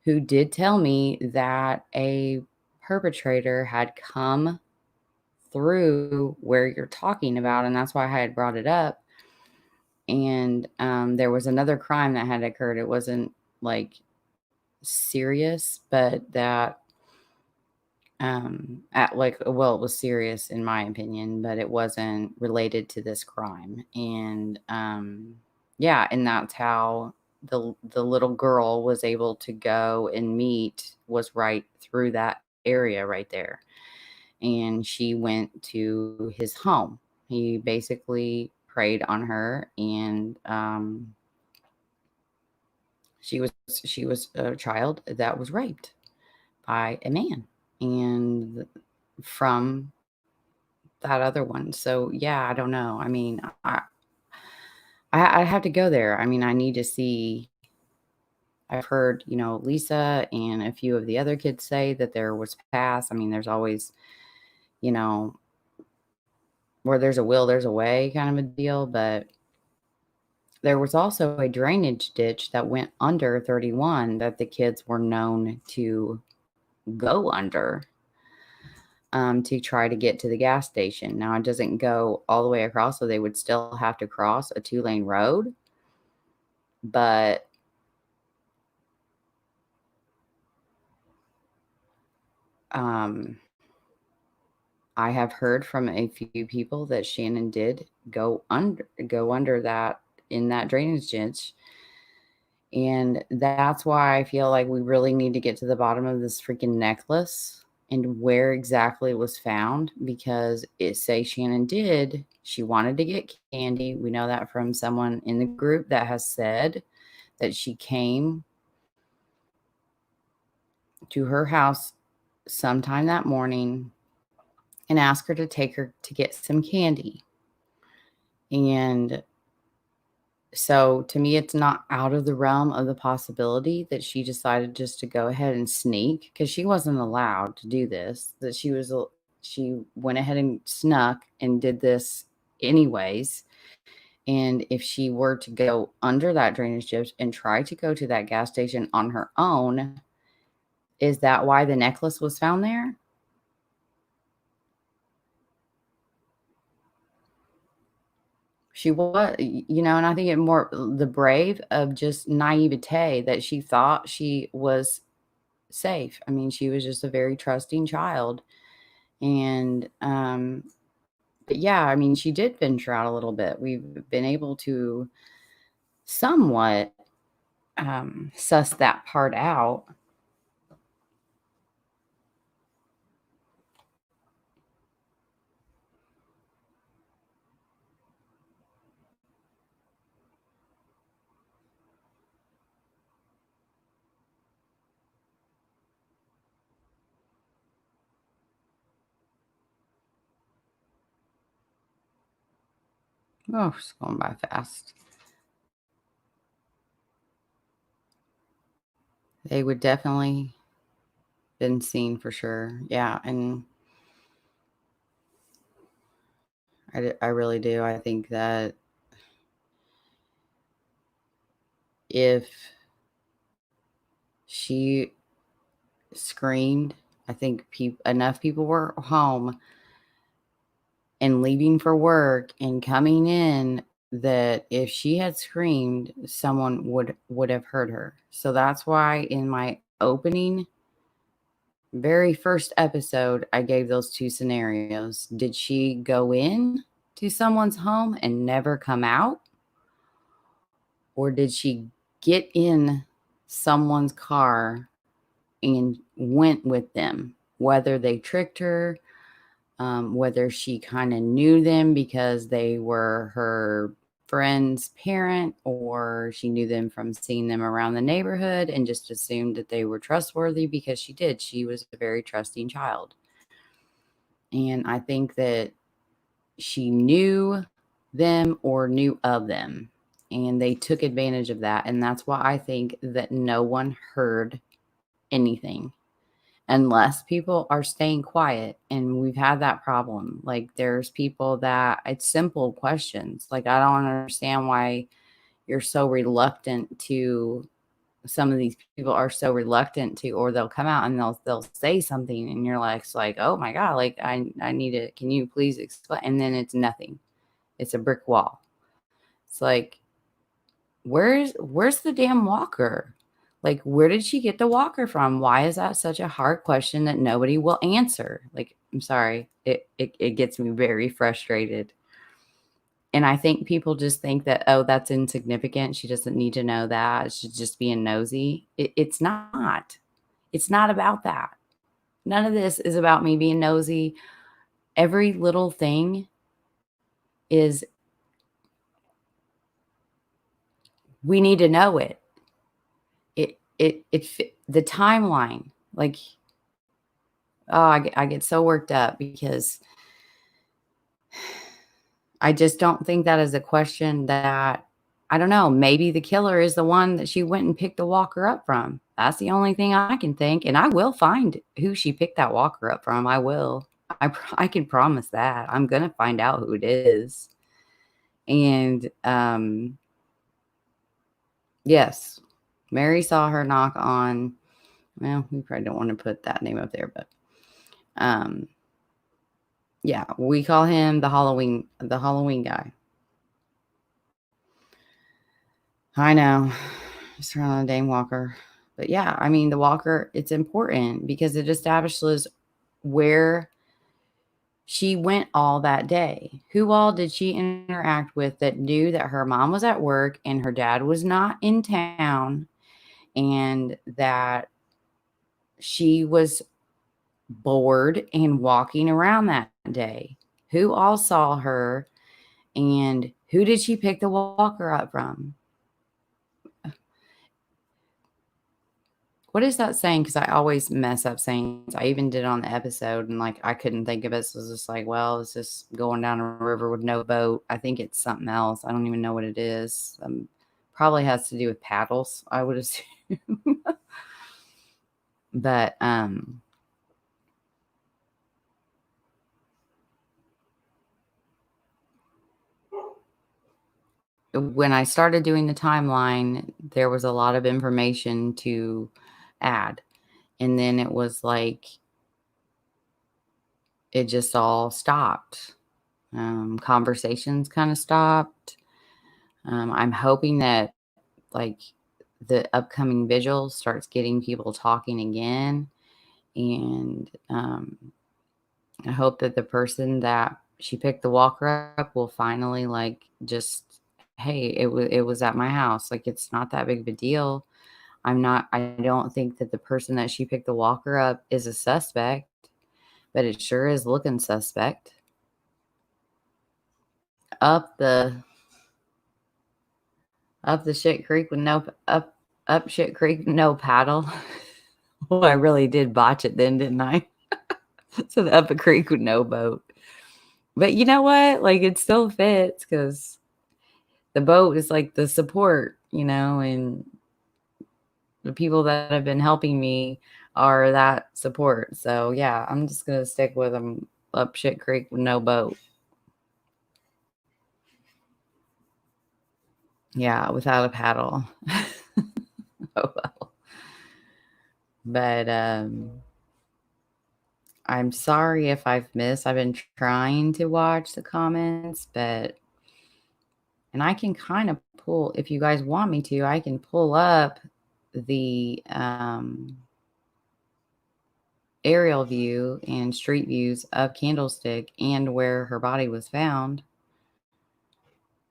who did tell me that a perpetrator had come through where you're talking about, and that's why I had brought it up. And there was another crime that had occurred. It wasn't like serious, but that at like well, it was serious in my opinion, but it wasn't related to this crime. And yeah, and that's how the little girl was able to go and meet, was right through that area right there. And she went to his home. He basically preyed on her, and she was a child that was raped by a man, and from that other one. So yeah, I don't know. I mean, I have to go there. I mean, I need to see. I've heard, Lisa and a few of the other kids say that there was past. I mean, there's always, you know, where there's a will, there's a way kind of a deal. But there was also a drainage ditch that went under 31 that the kids were known to go under to try to get to the gas station. Now, it doesn't go all the way across, so they would still have to cross a 2-lane road. But I have heard from a few people that Shannon did go under that in that drainage ditch. And that's why I feel like we really need to get to the bottom of this freaking necklace and where exactly it was found, because it say Shannon did. She wanted to get candy. We know that from someone in the group that has said that she came to her house sometime that morning and asked her to take her to get some candy. And so to me, it's not out of the realm of the possibility that she decided just to go ahead and sneak, because she wasn't allowed to do this, that she went ahead and snuck and did this anyways. And if she were to go under that drainage ditch and try to go to that gas station on her own, is that why the necklace was found there? She was, and I think it more the brave of just naivete that she thought she was safe. I mean, she was just a very trusting child. And, but yeah, I mean, she did venture out a little bit. We've been able to somewhat suss that part out. Oh, it's going by fast. They would definitely been seen for sure. Yeah, and I really do. I think that if she screamed, I think enough people were home and leaving for work and coming in that if she had screamed, someone would have heard her. So that's why in my opening very first episode, I gave those two scenarios. Did she go in to someone's home and never come out? Or did she get in someone's car and went with them? Whether they tricked her, whether she kind of knew them because they were her friend's parent, or she knew them from seeing them around the neighborhood and just assumed that they were trustworthy because she did. She was a very trusting child. And I think that she knew them or knew of them, and they took advantage of that. And that's why I think that no one heard anything unless people are staying quiet. And we've had that problem. Like, there's people that it's simple questions. Like, I don't understand why you're so reluctant to, some of these people are so reluctant to, or they'll come out and they'll say something and you're like, it's like, oh my God, like I need it. Can you please explain? And then it's nothing. It's a brick wall. It's like, where's the damn walker? Like, where did she get the walker from? Why is that such a hard question that nobody will answer? Like, I'm sorry. It gets me very frustrated. And I think people just think that, oh, that's insignificant. She doesn't need to know that. She's just being nosy. It's not. It's not about that. None of this is about me being nosy. Every little thing is, we need to know it. The timeline. Like, oh, I get so worked up because I just don't think that is a question that, I don't know, maybe the killer is the one that she went and picked the walker up from. That's the only thing I can think, and I will find who she picked that walker up from. I will. I can promise that. I'm gonna find out who it is. And yes, Mary saw her knock on. Well, we probably don't want to put that name up there, but um, yeah, we call him the Halloween guy. I know. Just around the dang walker. But yeah, I mean, the walker, it's important because it establishes where she went all that day. Who all did she interact with that knew that her mom was at work and her dad was not in town, and that she was bored and walking around that day? Who all saw her, and who did she pick the walker up from? What is that saying? Because I always mess up sayings. I even did it on the episode, and like I couldn't think of it. So it was just like, well, it's just going down a river with no boat. I think it's something else. I don't even know what it is. Probably has to do with paddles, I would assume. But when I started doing the timeline, there was a lot of information to add. And then it was like, it just all stopped. Conversations kind of stopped. I'm hoping that like the upcoming vigil starts getting people talking again. And I hope that the person that she picked the walker up will finally like just, hey, it was at my house. Like it's not that big of a deal. I don't think that the person that she picked the walker up is a suspect, but it sure is looking suspect. Up the up the shit creek with no up shit creek no paddle. Well, I really did botch it then, didn't I? So the up a creek with no boat. But you know what? Like it still fits because the boat is like the support, and the people that have been helping me are that support. So yeah, I'm just gonna stick with them up shit creek with no boat. Yeah, without a paddle. Oh well. But I'm sorry if I've missed. I've been trying to watch the comments, and I can kind of pull, if you guys want me to, I can pull up the aerial view and street views of Candlestick and where her body was found.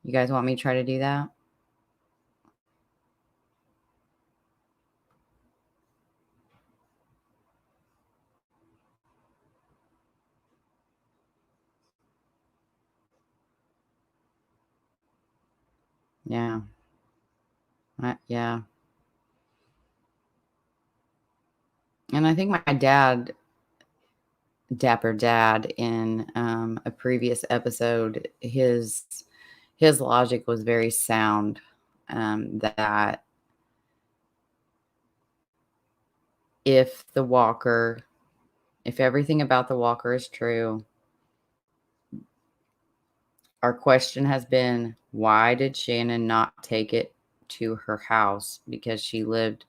You guys want me to try to do that? Yeah. Yeah. And I think my Dapper Dad, in a previous episode, his logic was very sound. That if if everything about the walker is true, our question has been, why did Shannon not take it to her house? Because she lived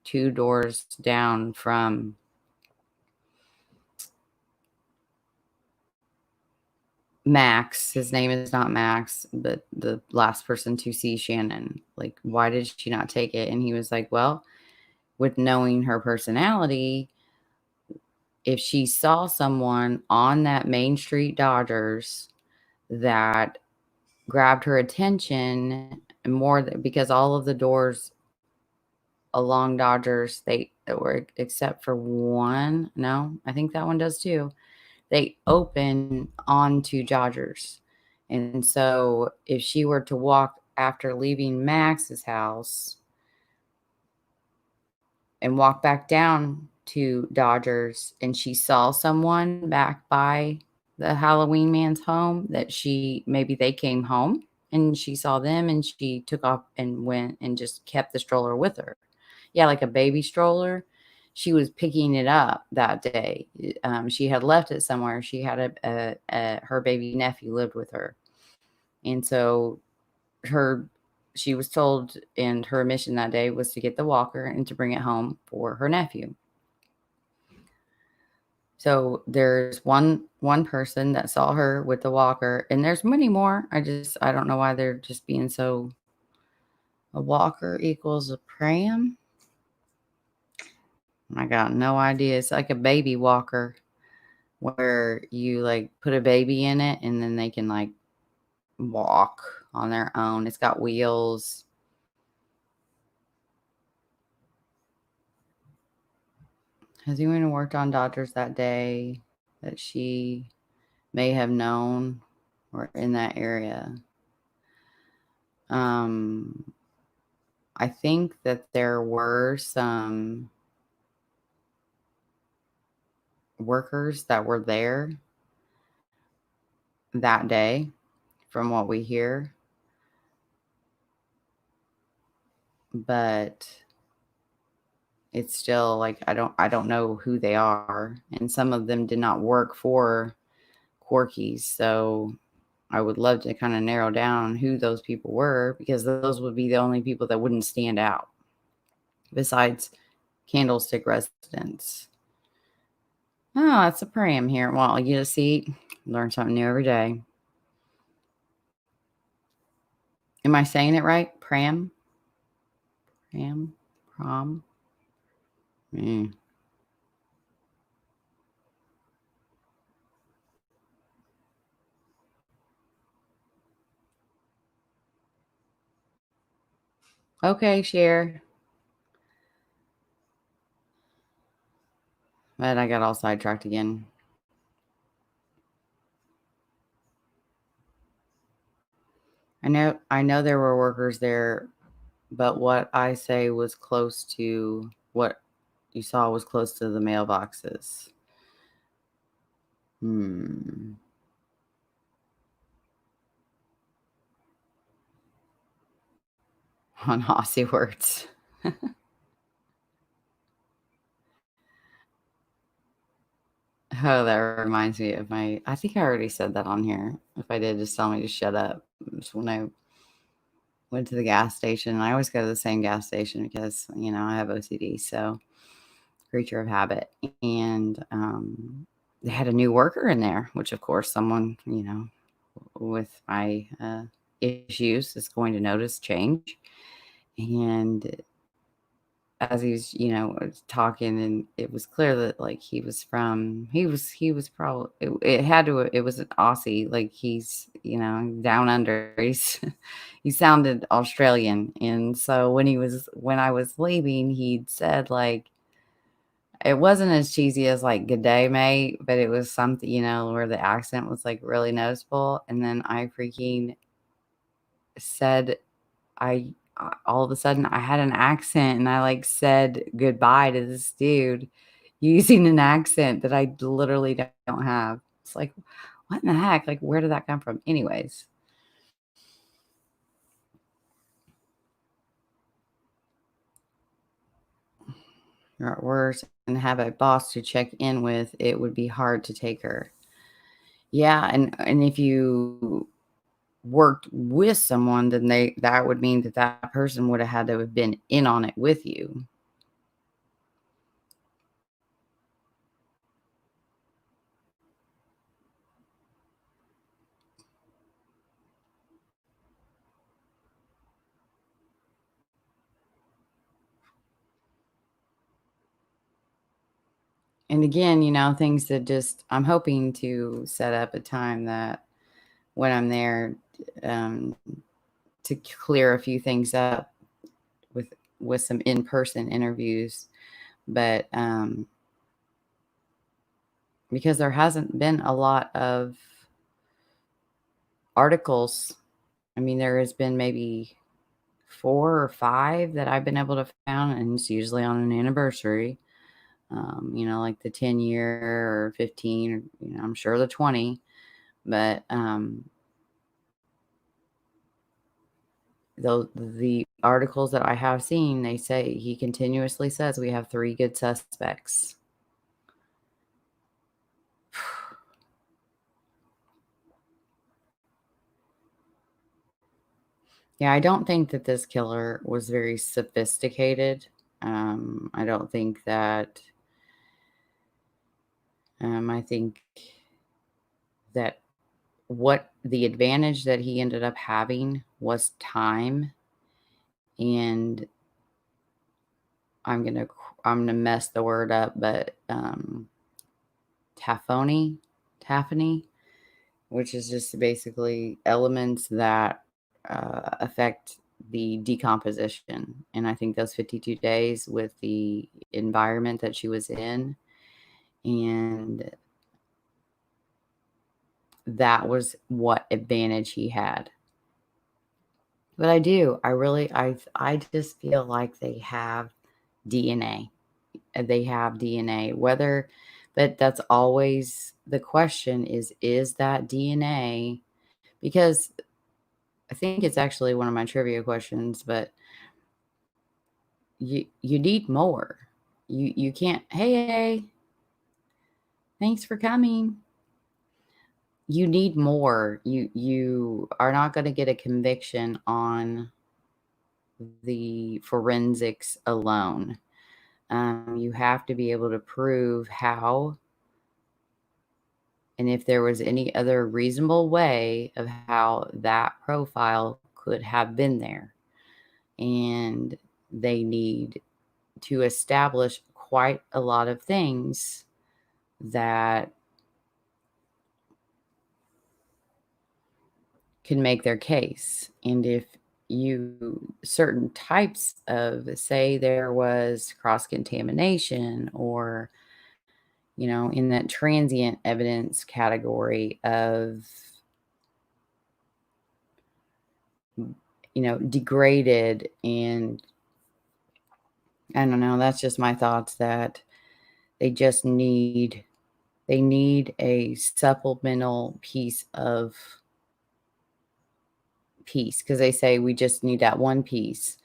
2 doors down from Max. His name is not Max, but the last person to see Shannon. Like, why did she not take it? And he was like, well, with knowing her personality, if she saw someone on that Main Street Dodgers that grabbed her attention more because all of the doors along Dodgers, they were, except for one. No, I think that one does too. They open onto Dodgers. And so if she were to walk after leaving Max's house and walk back down to Dodgers and she saw someone back by the Halloween man's home, that maybe they came home and she saw them and she took off and went and just kept the stroller with her. Yeah, like a baby stroller. She was picking it up that day. She had left it somewhere. She had her baby nephew lived with her. And so she was told, and her mission that day was to get the walker and to bring it home for her nephew. So there's one person that saw her with the walker, and there's many more. I don't know why they're just being so. A walker equals a pram. I got no idea. It's like a baby walker where you like put a baby in it and then they can like walk on their own. It's got wheels. Has anyone worked on Dodgers that day that she may have known or in that area? I think that there were some workers that were there that day, from what we hear. But it's still like I don't know who they are, and some of them did not work for Corky's. So I would love to kind of narrow down who those people were, because those would be the only people that wouldn't stand out besides Candlestick residents. Oh, it's a pram here. Well, you just see, learn something new every day. Am I saying it right? Pram? Pram? Prom? Mm. Okay, share. But I got all sidetracked again. I know there were workers there, but what I say was close to what you saw was close to the mailboxes. Hmm. On Aussie words. Oh, that reminds me of I think I already said that on here. If I did, just tell me to shut up. Just when I went to the gas station, I always go to the same gas station because, I have OCD, so creature of habit. And they had a new worker in there, which of course someone, with my issues is going to notice change. And as he's, talking, and it was clear that like he was probably it was an Aussie, like he's, down under. He sounded Australian. And so when I was leaving, he'd said like it wasn't as cheesy as like "good day, mate," but it was something, where the accent was like really noticeable. And then I freaking said all of a sudden I had an accent, and I like said goodbye to this dude using an accent that I literally don't have. It's like, what in the heck? Like, where did that come from? Anyways, you're at worse and have a boss to check in with, it would be hard to take her. Yeah, and if you worked with someone, then that would mean that that person would have had to have been in on it with you. And again, things that just I'm hoping to set up a time that when I'm there, um, to clear a few things up with some in-person interviews. But because there hasn't been a lot of articles, I mean, there has been maybe 4 or 5 that I've been able to found, and it's usually on an anniversary. Like the 10-year or 15, or, I'm sure the 20. But the articles that I have seen, they say he continuously says we have 3 good suspects. Yeah, I don't think that this killer was very sophisticated. I don't think that. I think that what the advantage that he ended up having was time. And I'm gonna mess the word up, but taphony, taphony, which is just basically elements that affect the decomposition. And I think those 52 days with the environment that she was in, and that was what advantage he had. But I just feel like they have DNA. They have DNA, but that's always the question is that DNA? Because I think it's actually one of my trivia questions, but you need more. You can't, hey, thanks for coming. You need more. You are not going to get a conviction on the forensics alone. You have to be able to prove how and if there was any other reasonable way of how that profile could have been there. And they need to establish quite a lot of things that can make their case. And if you certain types of, say there was cross contamination, or in that transient evidence category of degraded, and I don't know, that's just my thoughts, that they just need a supplemental piece of piece, because they say we just need that one piece.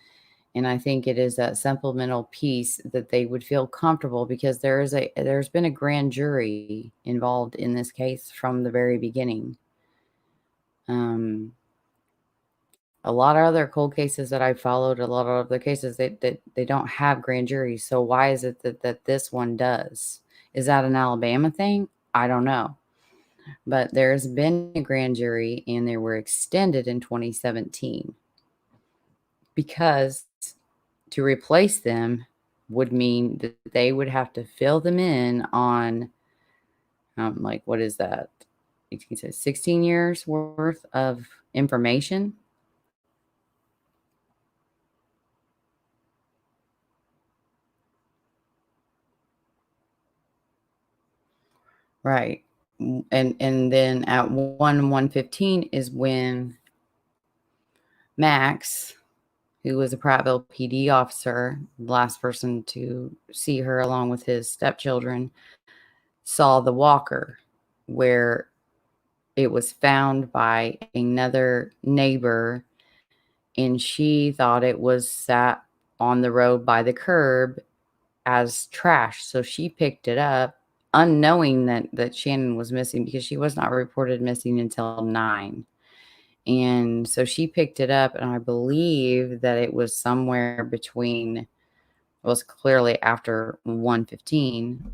And I think it is that supplemental piece that they would feel comfortable, because there's been a grand jury involved in this case from the very beginning. A lot of other cold cases that I followed, a lot of other cases, they don't have grand juries. So why is it that this one does? Is that an Alabama thing? I don't know. But there's been a grand jury, and they were extended in 2017, because to replace them would mean that they would have to fill them in on, like, what is that? 16 years worth of information. Right. And then at 115 is when Max, who was a Prattville PD officer, the last person to see her along with his stepchildren, saw the walker, where it was found by another neighbor, and she thought it was sat on the road by the curb as trash. So she picked it up, unknowing that Shannon was missing, because she was not reported missing until 9. And so she picked it up, and I believe that it was somewhere between, it was clearly after 115,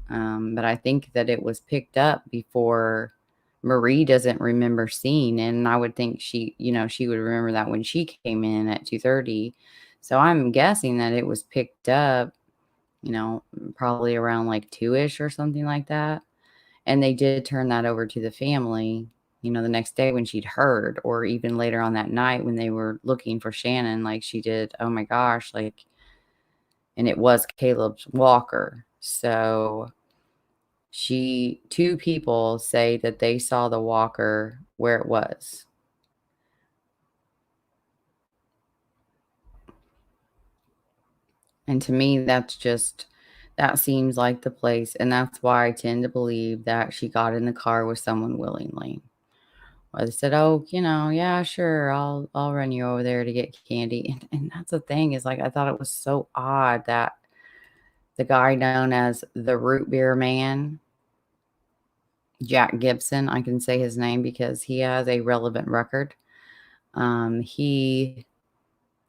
but I think that it was picked up before Marie doesn't remember seeing it. And I would think she would remember that when she came in at 2:30. So I'm guessing that it was picked up, probably around like 2-ish or something like that. And they did turn that over to the family, the next day when she'd heard, or even later on that night when they were looking for Shannon, like she did, oh my gosh, like, and it was Caleb's walker. So two people say that they saw the walker where it was. And to me, that seems like the place. And that's why I tend to believe that she got in the car with someone willingly. Or they said, oh, yeah, sure, I'll run you over there to get candy. And that's the thing, is like, I thought it was so odd that the guy known as the root beer man, Jack Gibson, I can say his name because he has a relevant record. He,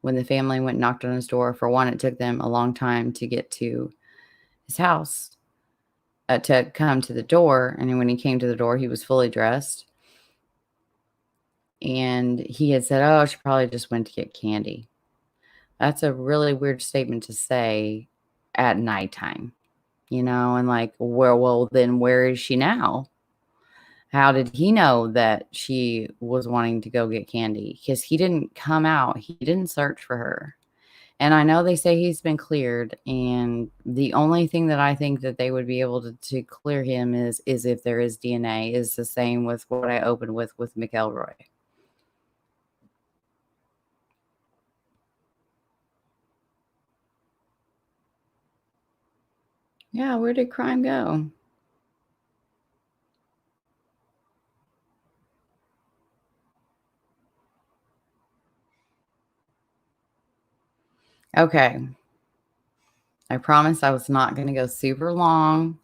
when the family went and knocked on his door, for one, it took them a long time to get to his house, to come to the door. And then when he came to the door, he was fully dressed. And he had said, oh, she probably just went to get candy. That's a really weird statement to say at nighttime, and like, well, then where is she now? How did he know that she was wanting to go get candy? Because he didn't come out. He didn't search for her. And I know they say he's been cleared. And the only thing that I think that they would be able to clear him is if there is DNA, is the same with what I opened with McElroy. Yeah, where did crime go? Okay. I promise I was not going to go super long.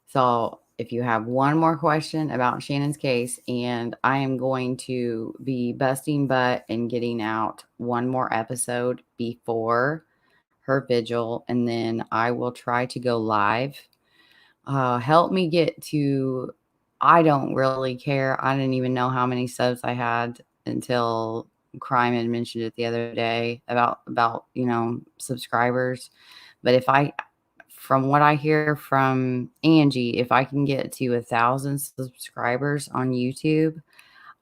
So if you have one more question about Shannon's case, and I am going to be busting butt and getting out one more episode before her vigil, and then I will try to go live. Help me get to I don't really care. I didn't even know how many subs I had until Crime had mentioned it the other day about subscribers. But from what I hear from Angie, if I can get to 1,000 subscribers on YouTube,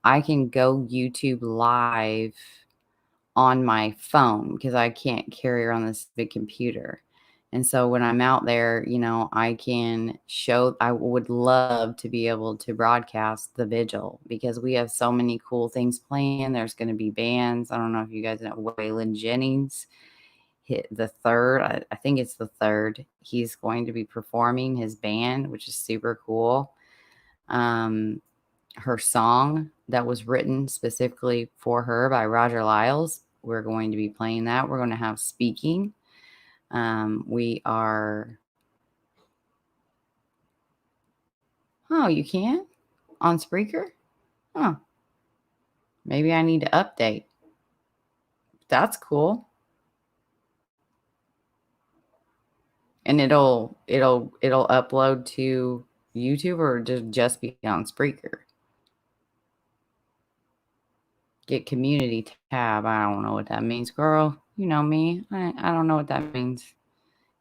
I can go YouTube live on my phone because I can't carry around this big computer. And so when I'm out there, I can show, I would love to be able to broadcast the vigil because we have so many cool things planned. There's going to be bands. I don't know if you guys know Waylon Jennings hit the third. I think it's the third. He's going to be performing his band, which is super cool. Her song that was written specifically for her by Roger Lyles. We're going to be playing that. We're going to have speaking. We are. Oh, you can on Spreaker? Oh, maybe I need to update. That's cool. And it'll upload to YouTube or just be on Spreaker. Get community tab. I don't know what that means, girl. You know me. I don't know what that means.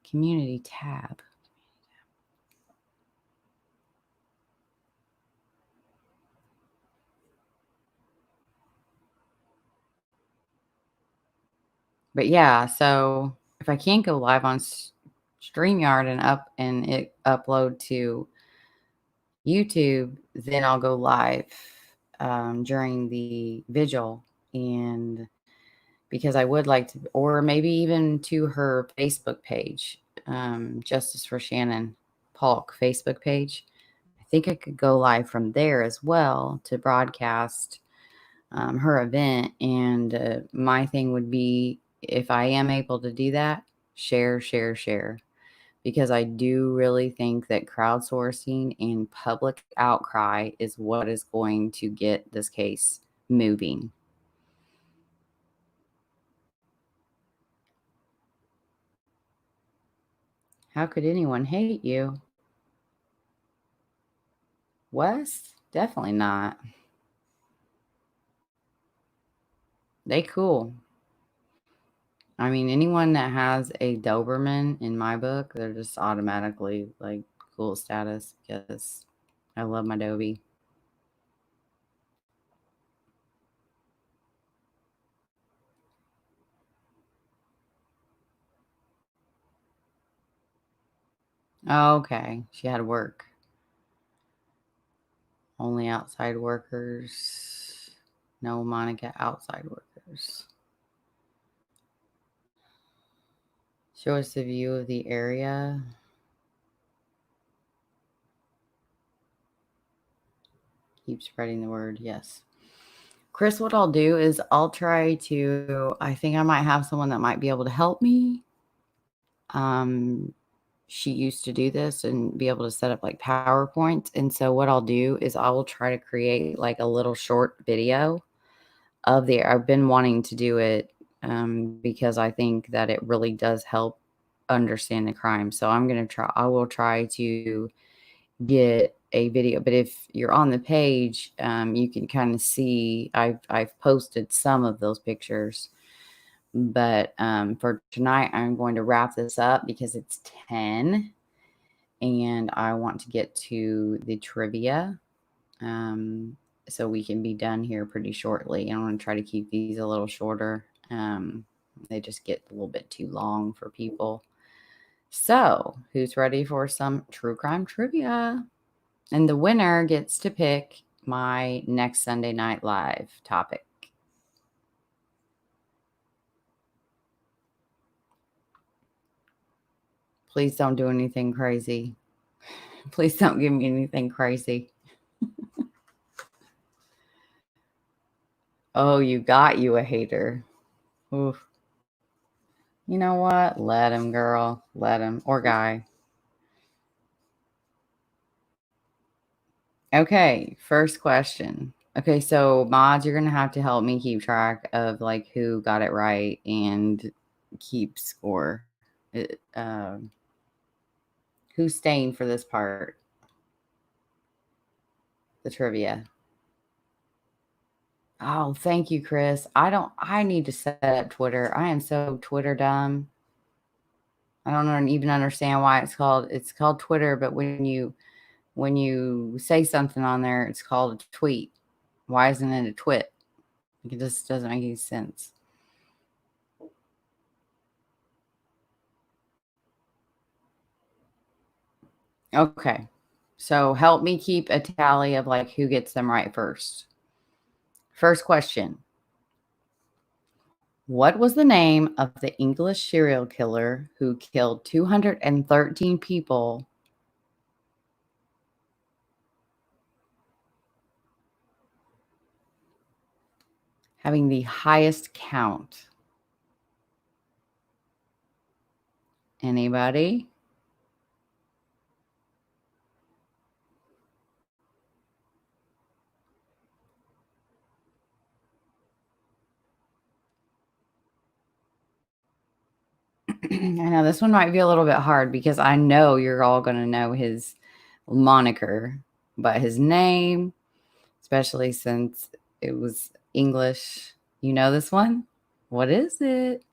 Community tab. But yeah, so if I can't go live on StreamYard and it upload to YouTube, then I'll go live during the vigil, and because I would like to, or maybe even to her Facebook page, Justice for Shannon Paulk Facebook page. I think I could go live from there as well to broadcast her event. And my thing would be, if I am able to do that, share, share, share. Because I do really think that crowdsourcing and public outcry is what is going to get this case moving. How could anyone hate you? Wes? Definitely not. They cool. I mean, anyone that has a Doberman in my book, they're just automatically like cool status because I love my Dobie. Okay, she had work. Only outside workers. No, Monica, outside workers. Show us the view of the area. Keep spreading the word. Yes. Chris, what I'll do is I'll try to, I think I might have someone that might be able to help me. She used to do this and be able to set up like PowerPoint. And so what I'll do is I will try to create like a little short video of I've been wanting to do it because I think that it really does help understand the crime. So I will try to get a video, but if you're on the page, you can kind of see I've posted some of those pictures. But for tonight, I'm going to wrap this up because it's 10 and I want to get to the trivia. So we can be done here pretty shortly. I want to try to keep these a little shorter. They just get a little bit too long for people. So who's ready for some true crime trivia? And the winner gets to pick my next Sunday Night Live topic. Please don't do anything crazy. Please don't give me anything crazy. Oh, you got you a hater. Oof. You know what? Let him, girl. Let him. Or guy. Okay, first question. Okay, so mods, you're gonna have to help me keep track of like who got it right and keep score. It, who's staying for this part? the trivia. Oh, thank you, Chris. I need to set up Twitter. I am so Twitter dumb. I don't even understand why it's called Twitter, but when you say something on there, it's called a tweet. Why isn't it a twit? It just doesn't make any sense. Okay. So help me keep a tally of like who gets them right first. First question. What was the name of the English serial killer who killed 213 people having the highest count? Anybody? I know this one might be a little bit hard because I know you're all going to know his moniker, but his name, especially since it was English. You know this one? What is it?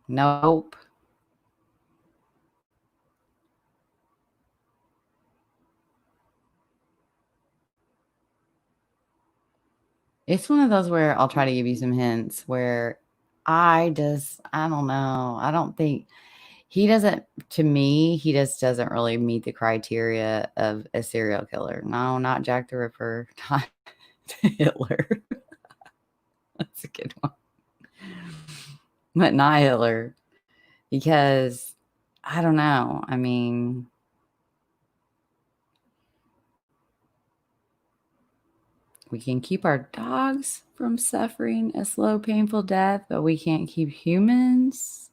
Nope. It's one of those where I'll try to give you some hints where I don't know. I don't think he doesn't, to me, he just doesn't really meet the criteria of a serial killer. No, not Jack the Ripper, not Hitler. That's a good one. But not Hitler. Because I don't know. I mean, we can keep our dogs from suffering a slow, painful death, but we can't keep humans.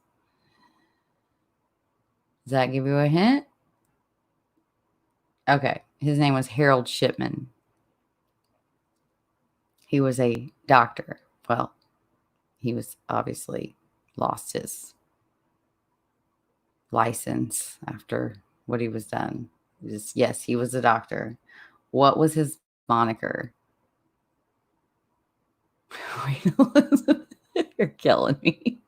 Does that give you a hint? Okay. His name was Harold Shipman. He was a doctor. Well, he was obviously lost his license after what he was done. Yes, he was a doctor. What was his moniker? Wait, you're killing me.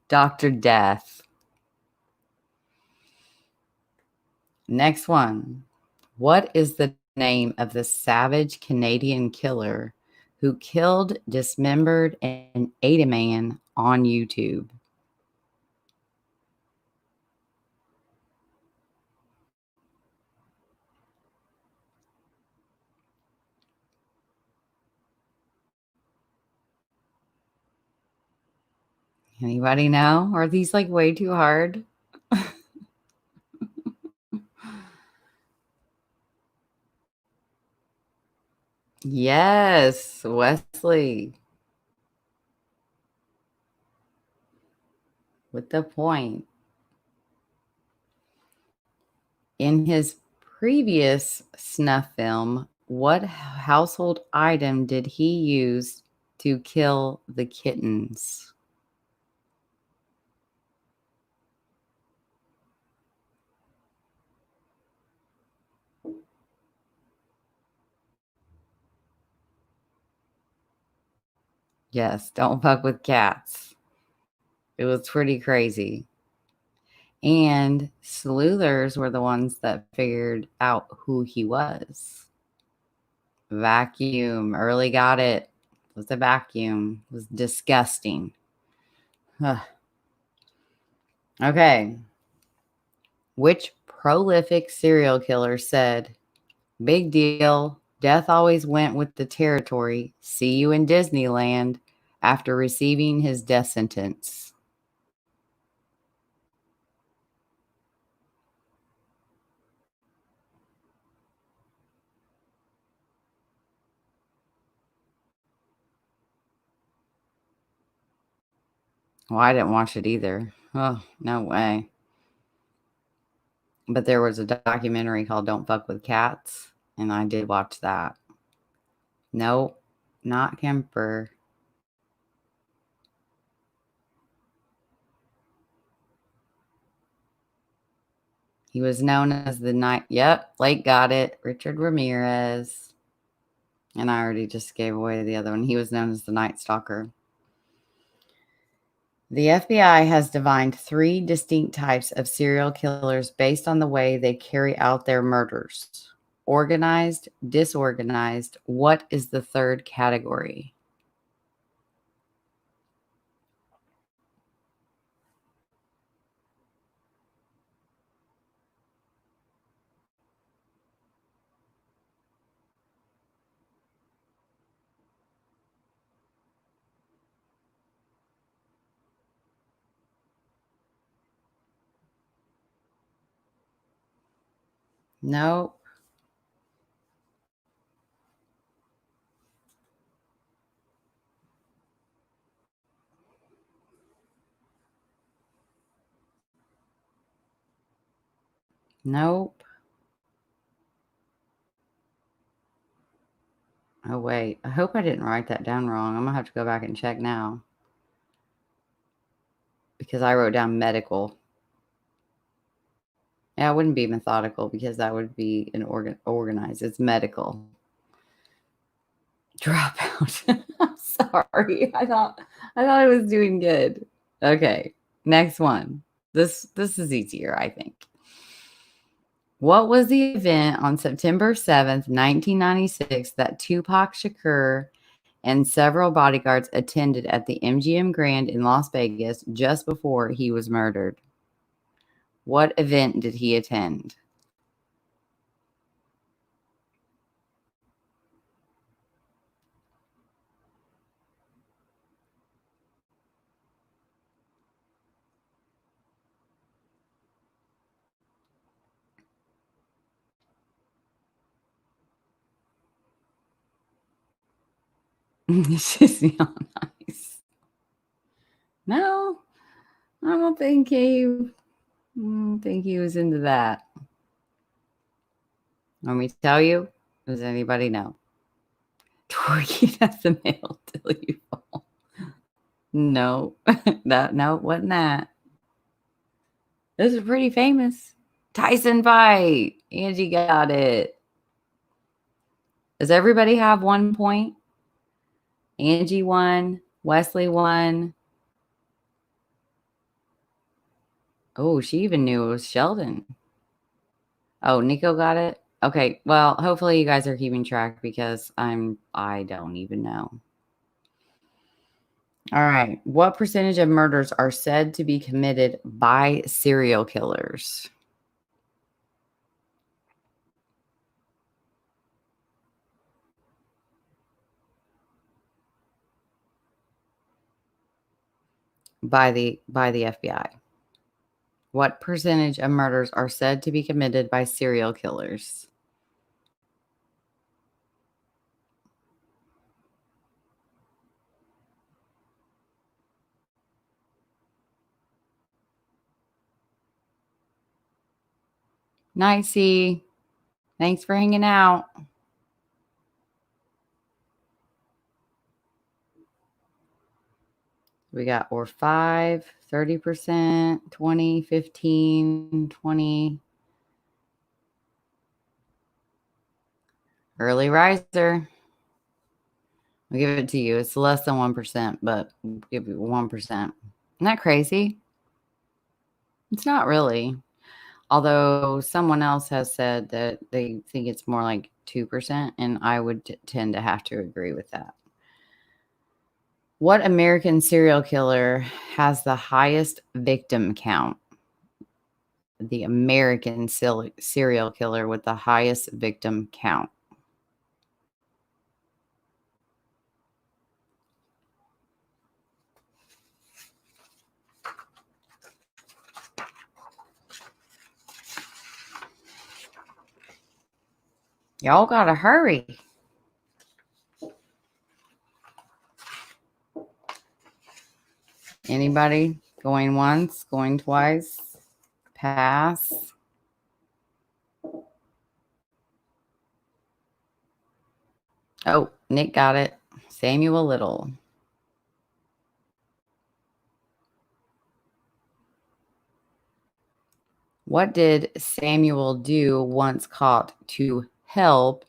Dr. Death. Next one. What is the name of the savage Canadian killer who killed, dismembered, and ate a man on YouTube? Anybody know? Are these like way too hard? Yes, Wesley. With the point. In his previous snuff film, what household item did he use to kill the kittens? Yes, don't fuck with cats. It was pretty crazy. And sleuthers were the ones that figured out who he was. Vacuum. Early got it. It was a vacuum. It was disgusting. Ugh. Okay. Which prolific serial killer said, "Big deal. Death always went with the territory. See you in Disneyland," after receiving his death sentence? Well, I didn't watch it either. Oh, no way. But there was a documentary called Don't Fuck with Cats, and I did watch that. Nope, not Kemper. He was known as the night. Yep, Blake got it. Richard Ramirez. And I already just gave away the other one. He was known as the Night Stalker. The FBI has defined 3 distinct types of serial killers based on the way they carry out their murders. Organized, disorganized. What is the third category? Nope. Nope. Oh, wait. I hope I didn't write that down wrong. I'm going to have to go back and check now. Because I wrote down medical. Yeah, it wouldn't be methodical because that would be an organized. It's medical. Dropout. I'm sorry. I thought I was doing good. Okay. Next one. This is easier, I think. What was the event on September 7th, 1996 that Tupac Shakur and several bodyguards attended at the MGM Grand in Las Vegas just before he was murdered? What event did he attend? It's just not nice. No, I don't think he was into that. Let me tell you. Does anybody know? Twerking at the male till you fall. No, no, wasn't that. This is pretty famous. Tyson fight. Angie got it. Does everybody have 1 point? Angie won. Wesley won. Oh, she even knew it was Sheldon. Oh, Nico got it. Okay, well, hopefully you guys are keeping track because I don't even know. All right. What percentage of murders are said to be committed by serial killers? By the FBI. What percentage of murders are said to be committed by serial killers? Nicey. Thanks for hanging out. We got or 5, 30%, 20, 15, 20. Early riser. I'll give it to you. It's less than 1%, but we'll give you 1%. Isn't that crazy? It's not really. Although someone else has said that they think it's more like 2%, and I would tend to have to agree with that. What American serial killer has the highest victim count? The American serial killer with the highest victim count. Y'all gotta hurry. Anybody going once, going twice? Pass. Oh, Nick got it. Samuel Little. What did Samuel do once caught to help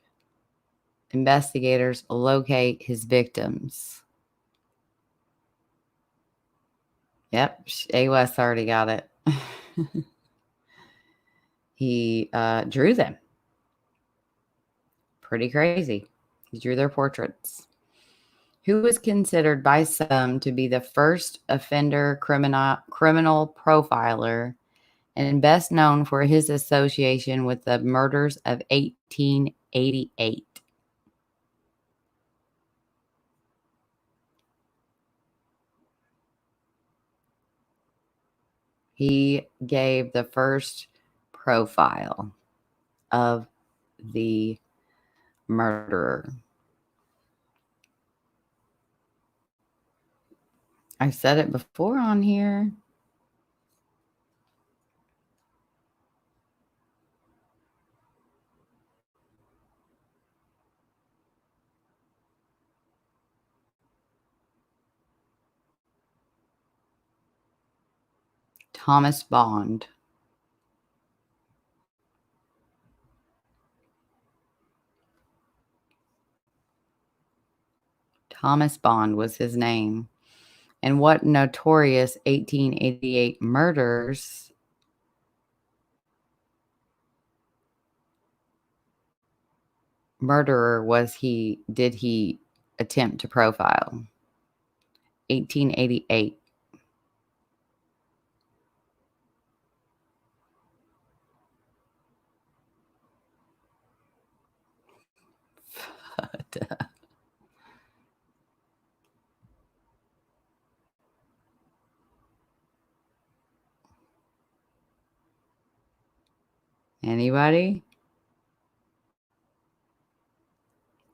investigators locate his victims? Yep, A. West already got it. He drew them. Pretty crazy. He drew their portraits. Who is considered by some to be the first offender criminal profiler and best known for his association with the murders of 1888? He gave the first profile of the murderer. I said it before on here. Thomas Bond. Thomas Bond was his name. And what notorious 1888 murders murderer did he attempt to profile? 1888. Anybody?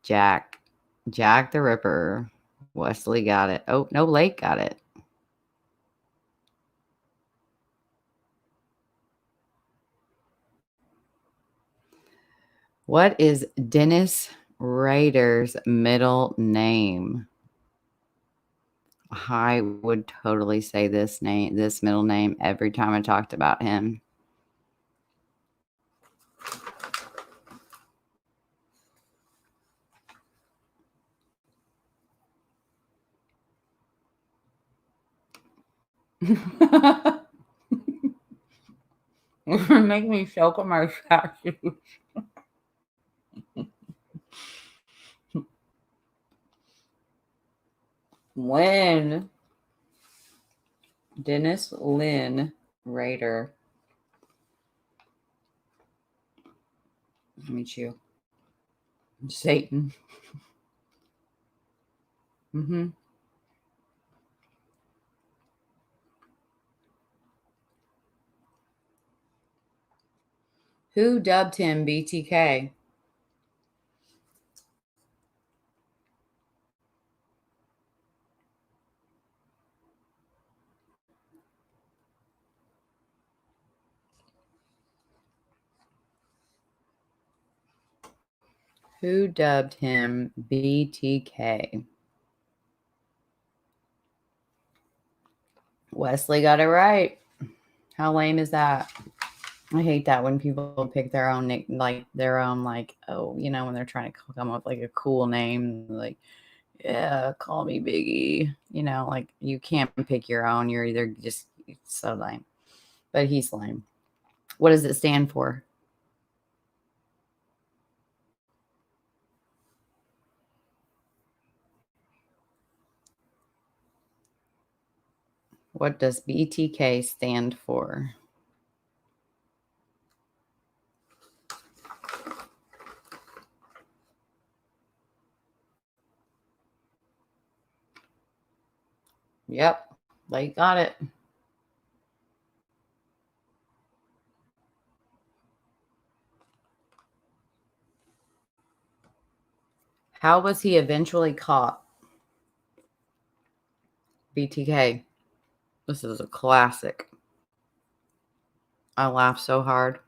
Jack the Ripper. Wesley got it. Oh, no, Lake got it. What is Dennis Rader's middle name? I would totally say this middle name every time I talked about him. Make me choke on my statues. When Dennis Lynn Rader. Let me chew. Satan. Mm-hmm. Who dubbed him BTK? Who dubbed him BTK? Wesley got it right. How lame is that? I hate that when people pick their own nick, like their own, like, oh, you know, when they're trying to come up with like a cool name, like, yeah, call me Biggie. You know, like you can't pick your own. You're either just so lame. But he's lame. What does it stand for? What does BTK stand for? Yep, they got it. How was he eventually caught? BTK. This is a classic. I laughed so hard.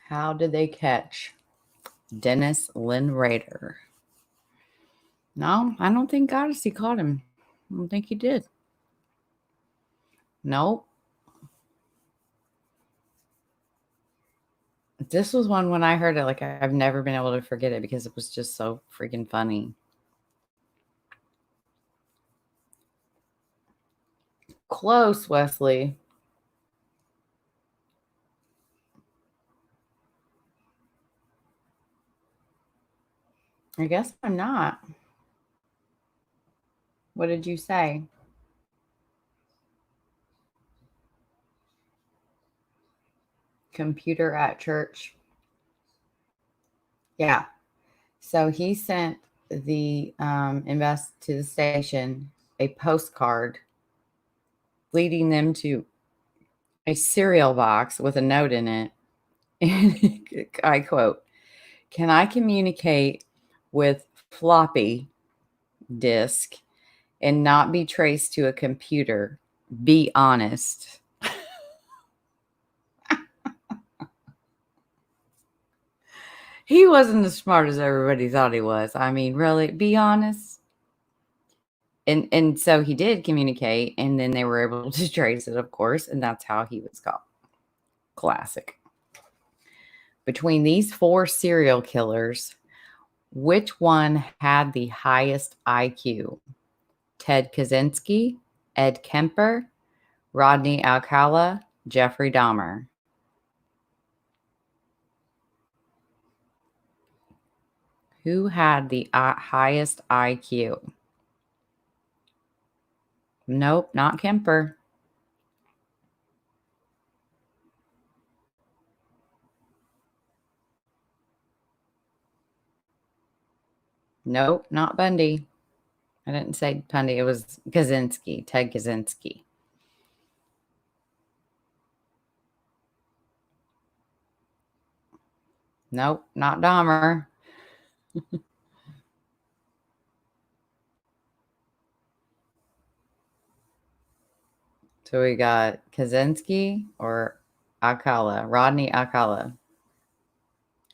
How did they catch Dennis Lynn Rader? No, I don't think Odyssey caught him. I don't think he did. Nope. This was one when I heard it, like I've never been able to forget it because it was just so freaking funny. Close, Wesley. I guess I'm not. What did you say? Computer at church. Yeah. So he sent the invest to the station a postcard leading them to a cereal box with a note in it. And I quote, "Can I communicate with floppy disk and not be traced to a computer? Be honest." He wasn't as smart as everybody thought he was. I mean, really, be honest. And so he did communicate, and then they were able to trace it, of course, and that's how he was caught. Classic. Between these 4 serial killers, which one had the highest IQ? Ted Kaczynski, Ed Kemper, Rodney Alcala, Jeffrey Dahmer. Who had the highest IQ? Nope, not Kemper. Nope, not Bundy. I didn't say Bundy. It was Kaczynski, Ted Kaczynski. Nope, not Dahmer. So we got Kaczynski or Alcala, Rodney Alcala,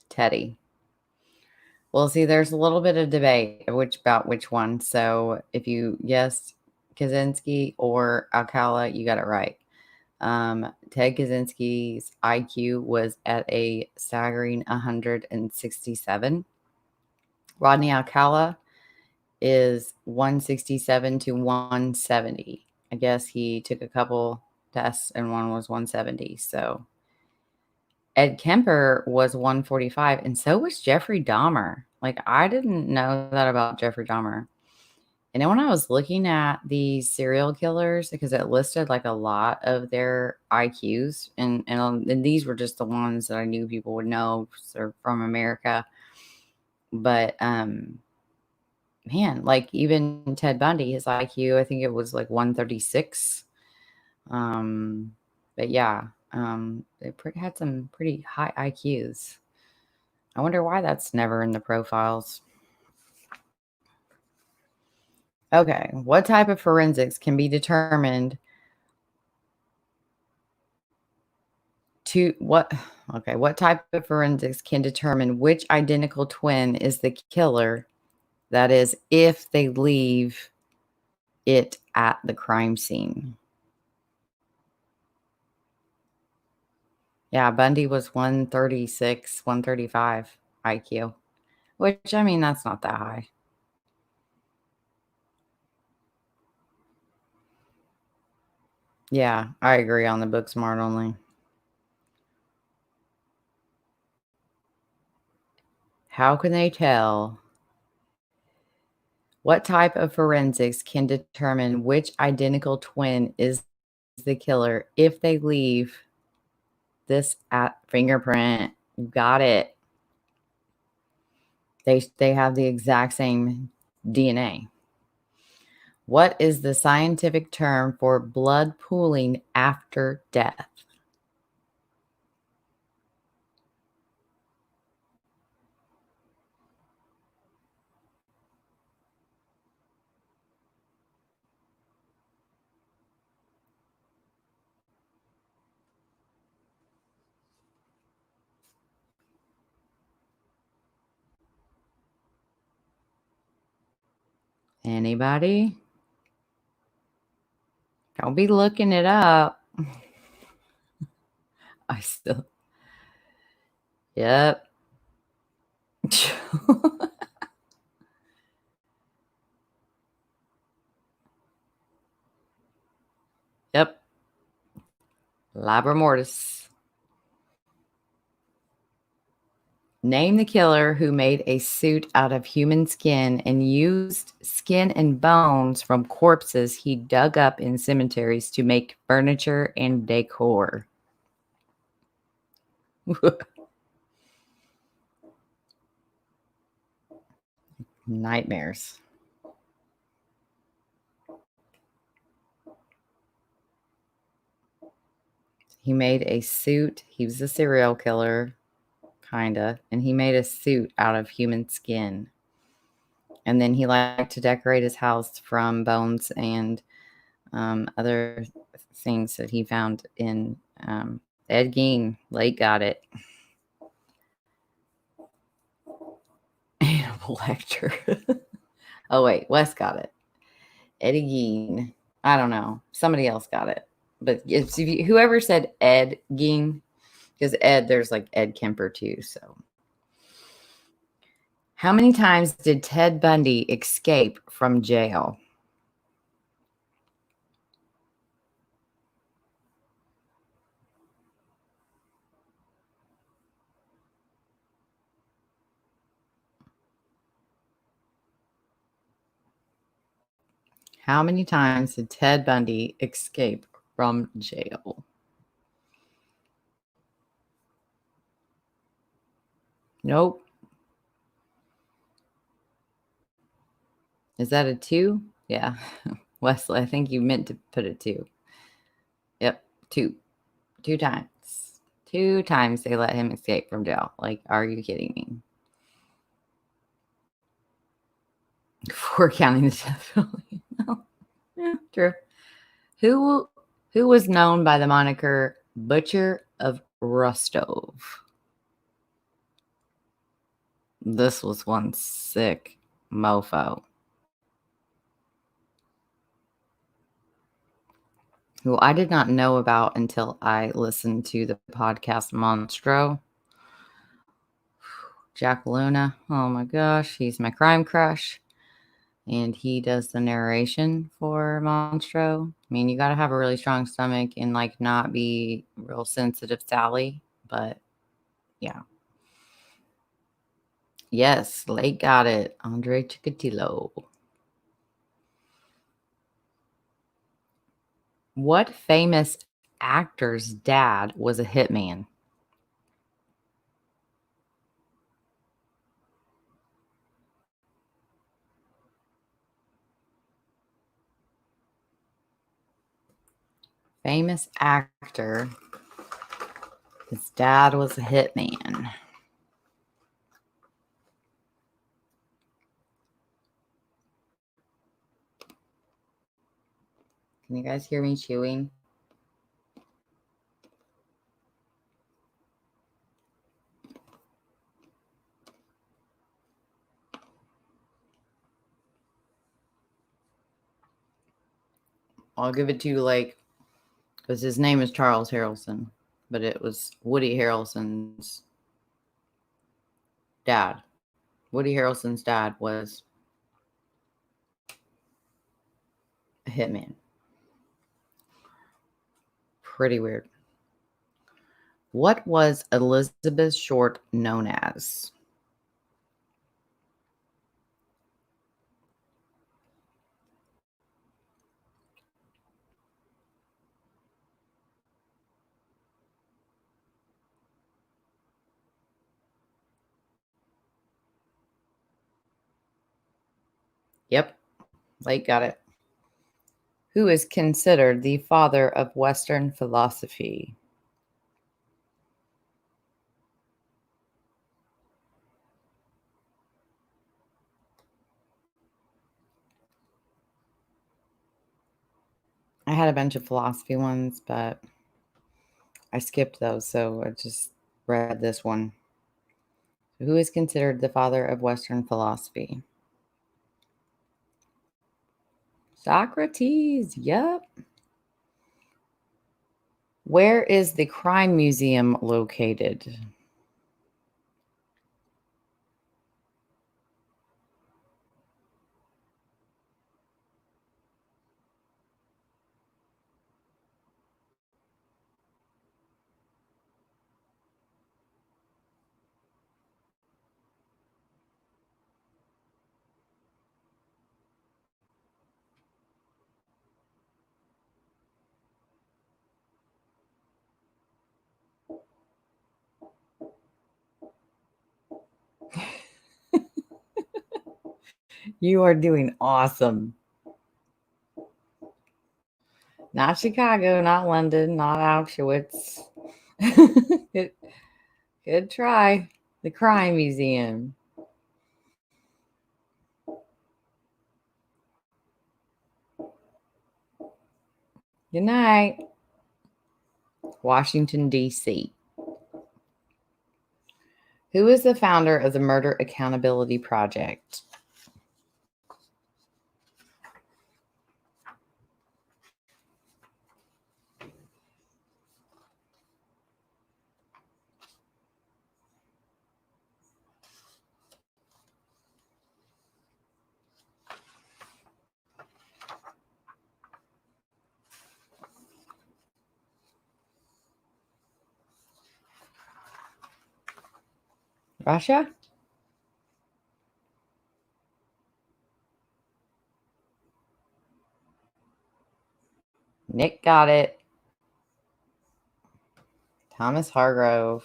Teddy. Well, see, there's a little bit of debate about which one. So if you guessed Kaczynski or Alcala, you got it right. Ted Kaczynski's IQ was at a staggering 167. Rodney Alcala is 167 to 170. I guess he took a couple tests and one was 170. So Ed Kemper was 145, and so was Jeffrey Dahmer. Like, I didn't know that about Jeffrey Dahmer. And then when I was looking at these serial killers, because it listed like a lot of their IQs, and these were just the ones that I knew people would know from America. But man, like even Ted Bundy, his IQ, I think it was like 136. But yeah, they had some pretty high IQs. I wonder why that's never in the profiles. Okay, what type of forensics can be determined to what? Okay, what type of forensics can determine which identical twin is the killer? That is, if they leave it at the crime scene. Yeah, Bundy was 136, 135 IQ, which, I mean, that's not that high. Yeah, I agree on the book smart only. How can they tell? What type of forensics can determine which identical twin is the killer if they leave this at fingerprint? Got it. They have the exact same DNA. What is the scientific term for blood pooling after death? Anybody? Don't be looking it up. I still. Yep. Yep. Labra mortis. Name the killer who made a suit out of human skin and used skin and bones from corpses he dug up in cemeteries to make furniture and decor. Nightmares. He made a suit. He was a serial killer, kind of, and he made a suit out of human skin. And then he liked to decorate his house from bones and other things that he found in Ed Gein. Lake got it. Hannibal Lecter. Oh, wait. Wes got it. Eddie Gein. I don't know. Somebody else got it. But if whoever said Ed Gein, because Ed, there's like Ed Kemper too. So, how many times did Ted Bundy escape from jail? How many times did Ted Bundy escape from jail? Nope. Is that a 2? Yeah. Wesley, I think you meant to put a 2. Yep. 2. 2 times. 2 times they let him escape from jail. Like, are you kidding me? 4 counting the death penalty. No. Yeah, true. Who was known by the moniker Butcher of Rostov? This was one sick mofo who I did not know about until I listened to the podcast Monstro. Jack Luna. Oh my gosh, he's my crime crush. And he does the narration for Monstro. I mean, you got to have a really strong stomach and like not be real sensitive, Sally. But yeah. Yes, Lake got it. Andre Chikatilo. What famous actor's dad was a hitman? Famous actor. His dad was a hitman. Can you guys hear me chewing? I'll give it to you like, because his name is Charles Harrelson, but it was Woody Harrelson's dad. Woody Harrelson's dad was a hitman. Pretty weird. What was Elizabeth Short known as? Yep, Lake got it. Who is considered the father of Western philosophy? I had a bunch of philosophy ones, but I skipped those, so I just read this one. Who is considered the father of Western philosophy? Socrates. Yep. Where is the crime museum located? You are doing awesome. Not Chicago, not London, not Auschwitz. good, good try. The Crime Museum. Good night. Washington, D.C. Who is the founder of the Murder Accountability Project? Russia? Nick got it. Thomas Hargrove.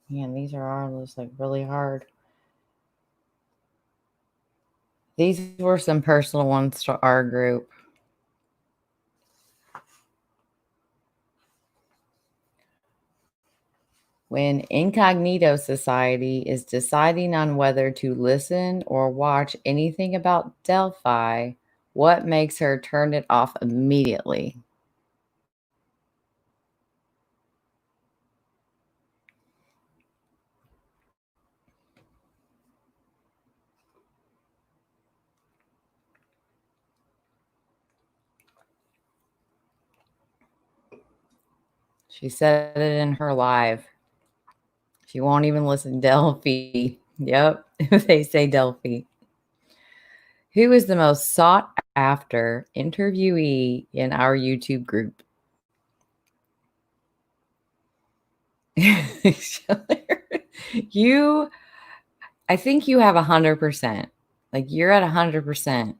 Man, these are all just like really hard. These were some personal ones to our group. When Incognito Society is deciding on whether to listen or watch anything about Delphi, what makes her turn it off immediately? She said it in her live. She won't even listen to Delphi. Yep, they say Delphi. Who is the most sought after interviewee in our YouTube group? You, I think you have 100%. Like you're at 100%.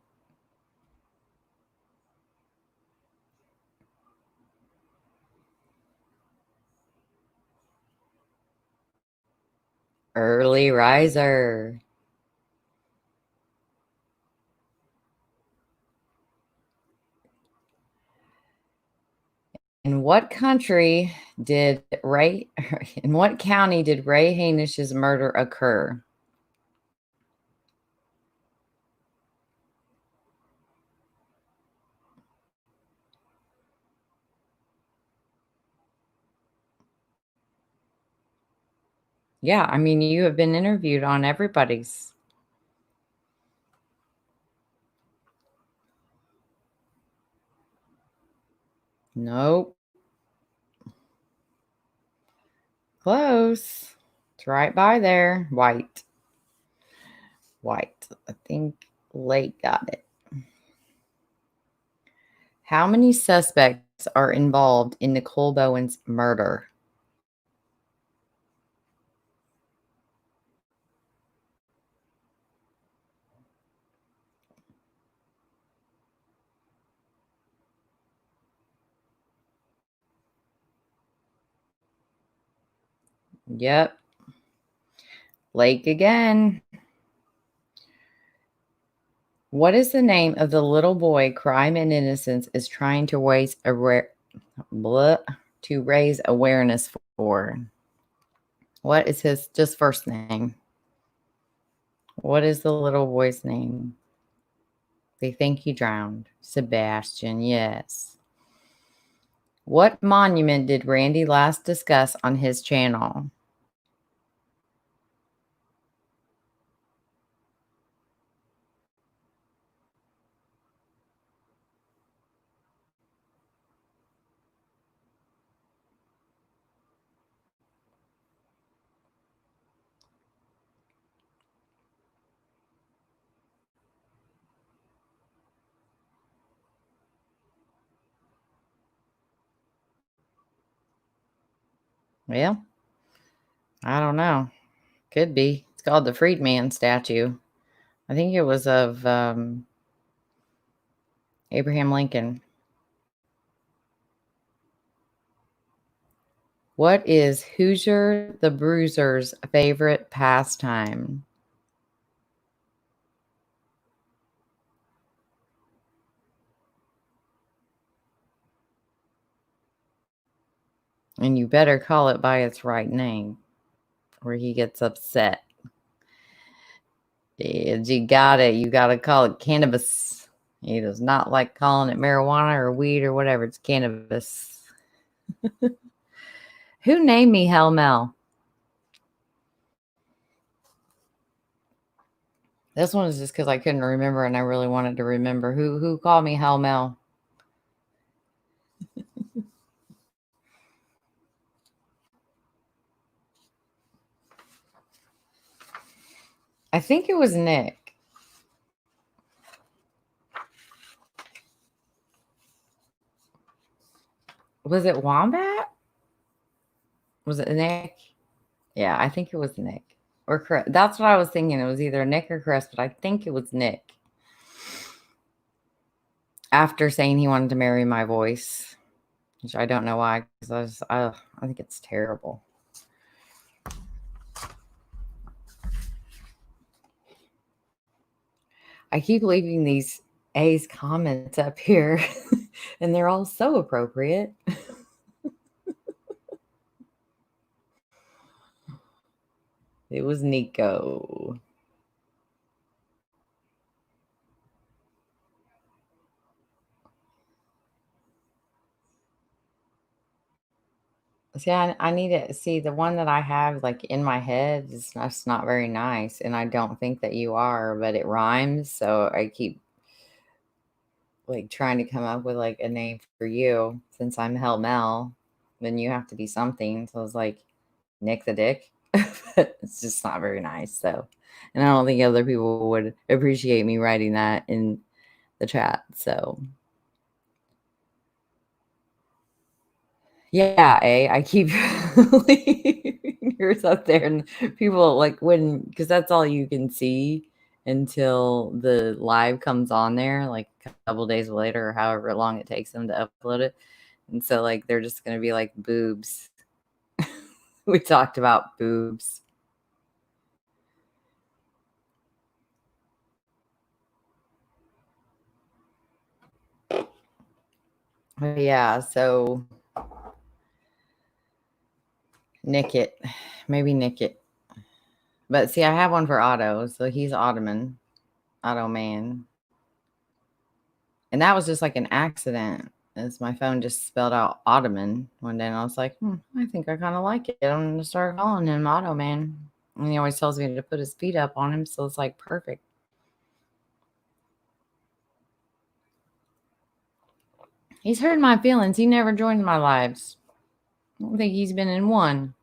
Early riser. In what country did Ray, in what county did Ray Hanish's murder occur? Yeah, I mean, you have been interviewed on everybody's. Nope. Close. It's right by there. White. White. I think Lake got it. How many suspects are involved in Nicole Bowen's murder? Yep. Lake again. What is the name of the little boy Crime and Innocence is trying to raise awareness for? What is his just first name? What is the little boy's name? They think he drowned. Sebastian, yes. What monument did Randy last discuss on his channel? Well, I don't know. Could be. It's called the Freedman statue. I think it was of Abraham Lincoln. What is Hoosier the Bruiser's favorite pastime? And you better call it by its right name, or he gets upset. You got it. You got to call it cannabis. He does not like calling it marijuana or weed or whatever. It's cannabis. Who named me Hell Mel? This one is just because I couldn't remember and I really wanted to remember. Who called me Hell Mel? I think it was Nick. Was it Wombat? Was it Nick? Yeah, I think it was Nick. Or Chris. That's what I was thinking. It was either Nick or Chris, but I think it was Nick. After saying he wanted to marry my voice, which I don't know why, because I think it's terrible. I keep leaving these A's comments up here, and they're all so appropriate. It was Nico. See, I need to see the one that I have like in my head is that's not very nice, and I don't think that you are, but it rhymes, so I keep like trying to come up with like a name for you since I'm Hell Mel. Then you have to be something. So I was like Nick the Dick. But it's just not very nice. So, and I don't think other people would appreciate me writing that in the chat. So, yeah, I keep leaving yours up there, and people like when because that's all you can see until the live comes on there, like a couple days later, or however long it takes them to upload it. And so, like, they're just gonna be like boobs. We talked about boobs. Yeah, so nick it. Maybe nick it. But see, I have one for Otto, so he's Ottoman. Otto Man. And that was just like an accident, as my phone just spelled out Ottoman one day, and I was like, I think I kind of like it. I'm gonna start calling him Otto Man. And he always tells me to put his feet up on him, so it's like perfect. He's hurt my feelings. He never joined my lives. I don't think he's been in one.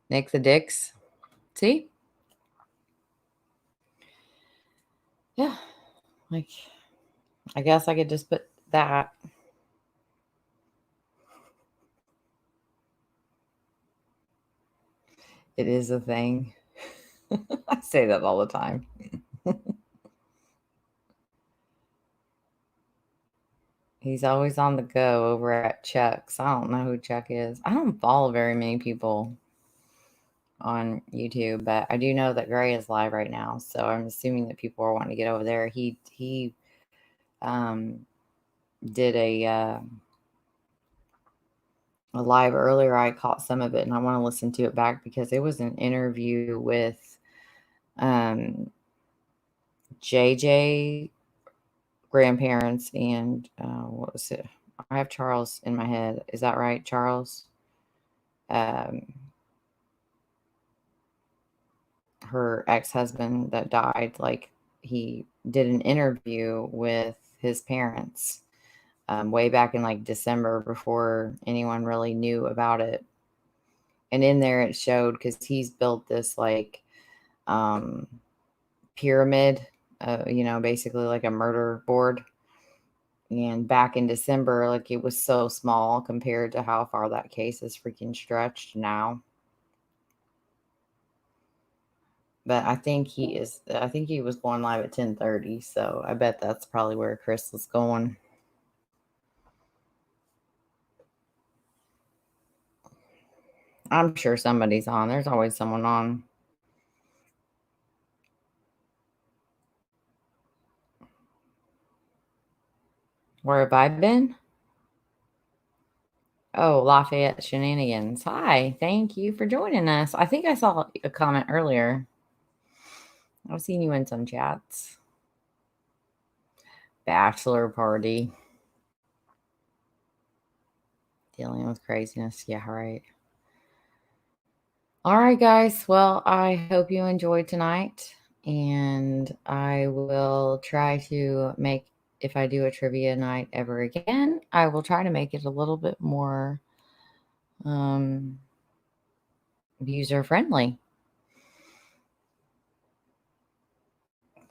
Nick the Dicks. See? Yeah. Like, I guess I could just put that. It is a thing. I say that all the time. He's always on the go over at Chuck's. I don't know who Chuck is. I don't follow very many people on YouTube, but I do know that Gray is live right now, so I'm assuming that people are wanting to get over there. He did a live earlier. I caught some of it and I want to listen to it back because it was an interview with JJ grandparents and what was it? I have Charles in my head. Is that right, Charles? Her ex-husband that died, like he did an interview with his parents way back in like December before anyone really knew about it. And in there it showed because he's built this like pyramid, basically like a murder board. And back in December, like it was so small compared to how far that case is freaking stretched now. But I think he was going live at 10:30, so I bet that's probably where Chris was going. I'm sure somebody's on. There's always someone on. Where have I been? Oh, Lafayette Shenanigans. Hi, thank you for joining us. I think I saw a comment earlier. I've seen you in some chats. Bachelor party. Dealing with craziness. Yeah, right. All right, guys. Well, I hope you enjoyed tonight. And I will try to make, if I do a trivia night ever again, I will try to make it a little bit more user friendly.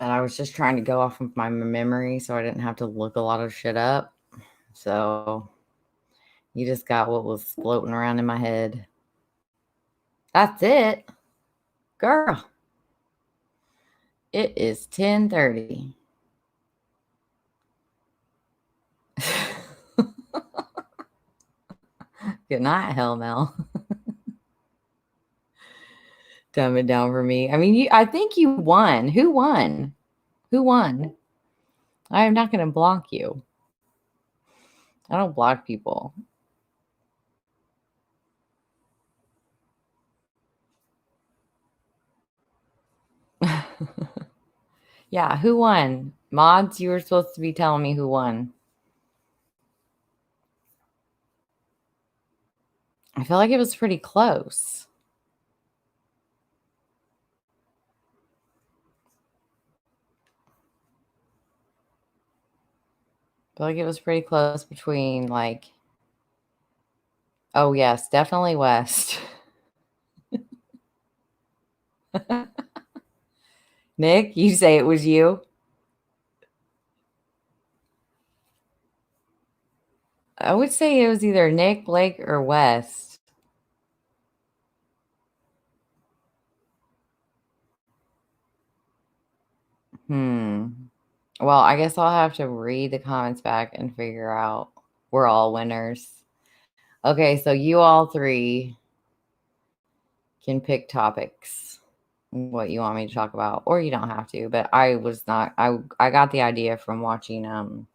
And I was just trying to go off of my memory so I didn't have to look a lot of shit up. So you just got what was floating around in my head. That's it. Girl. It is 10:30. Good night, Hell Mel. Dumb it down for me. I mean, I think you won. Who won? Who won? I am not going to block you. I don't block people. Yeah, who won? Mods, you were supposed to be telling me who won. I feel like it was pretty close. I feel like it was pretty close between like, oh yes, definitely West. Nick, you say it was you? I would say it was either Nick, Blake, or West. Well, I guess I'll have to read the comments back and figure out. We're all winners. Okay, so you all three can pick topics, what you want me to talk about, or you don't have to. But I got the idea from watching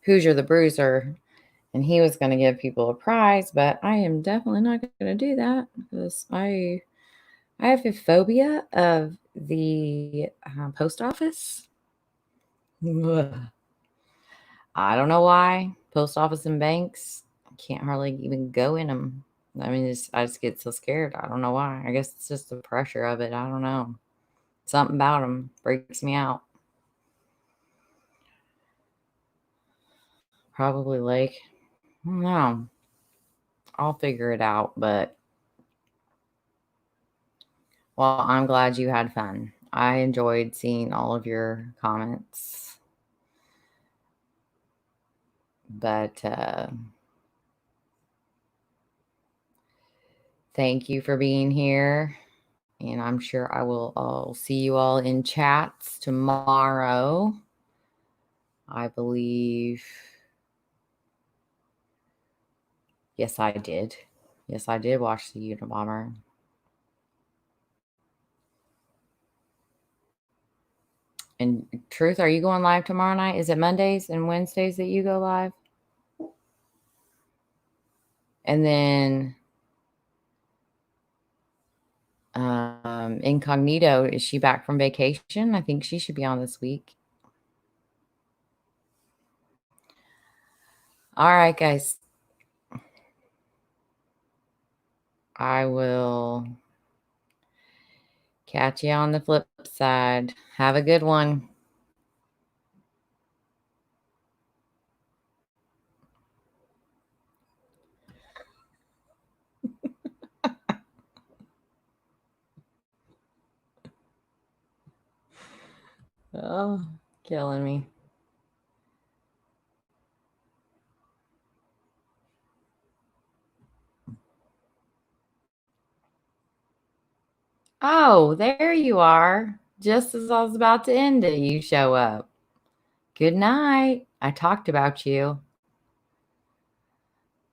Hoosier the Bruiser, and he was going to give people a prize, but I am definitely not going to do that because I have a phobia of the post office. I don't know why. Post office and banks, I can't hardly even go in them. I mean, I just get so scared. I don't know why. I guess it's just the pressure of it. I don't know. Something about them breaks me out. Probably like, I don't know. I'll figure it out. But, well, I'm glad you had fun. I enjoyed seeing all of your comments. But thank you for being here. And I'm sure I'll see you all in chats tomorrow. I believe. Yes, I did. Yes, I did watch the Unabomber. And Truth, are you going live tomorrow night? Is it Mondays and Wednesdays that you go live? And then Incognito, is she back from vacation? I think she should be on this week. All right, guys. I will catch you on the flip side. Have a good one. Oh, killing me. Oh, there you are. Just as I was about to end it, you show up. Good night. I talked about you.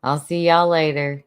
I'll see y'all later.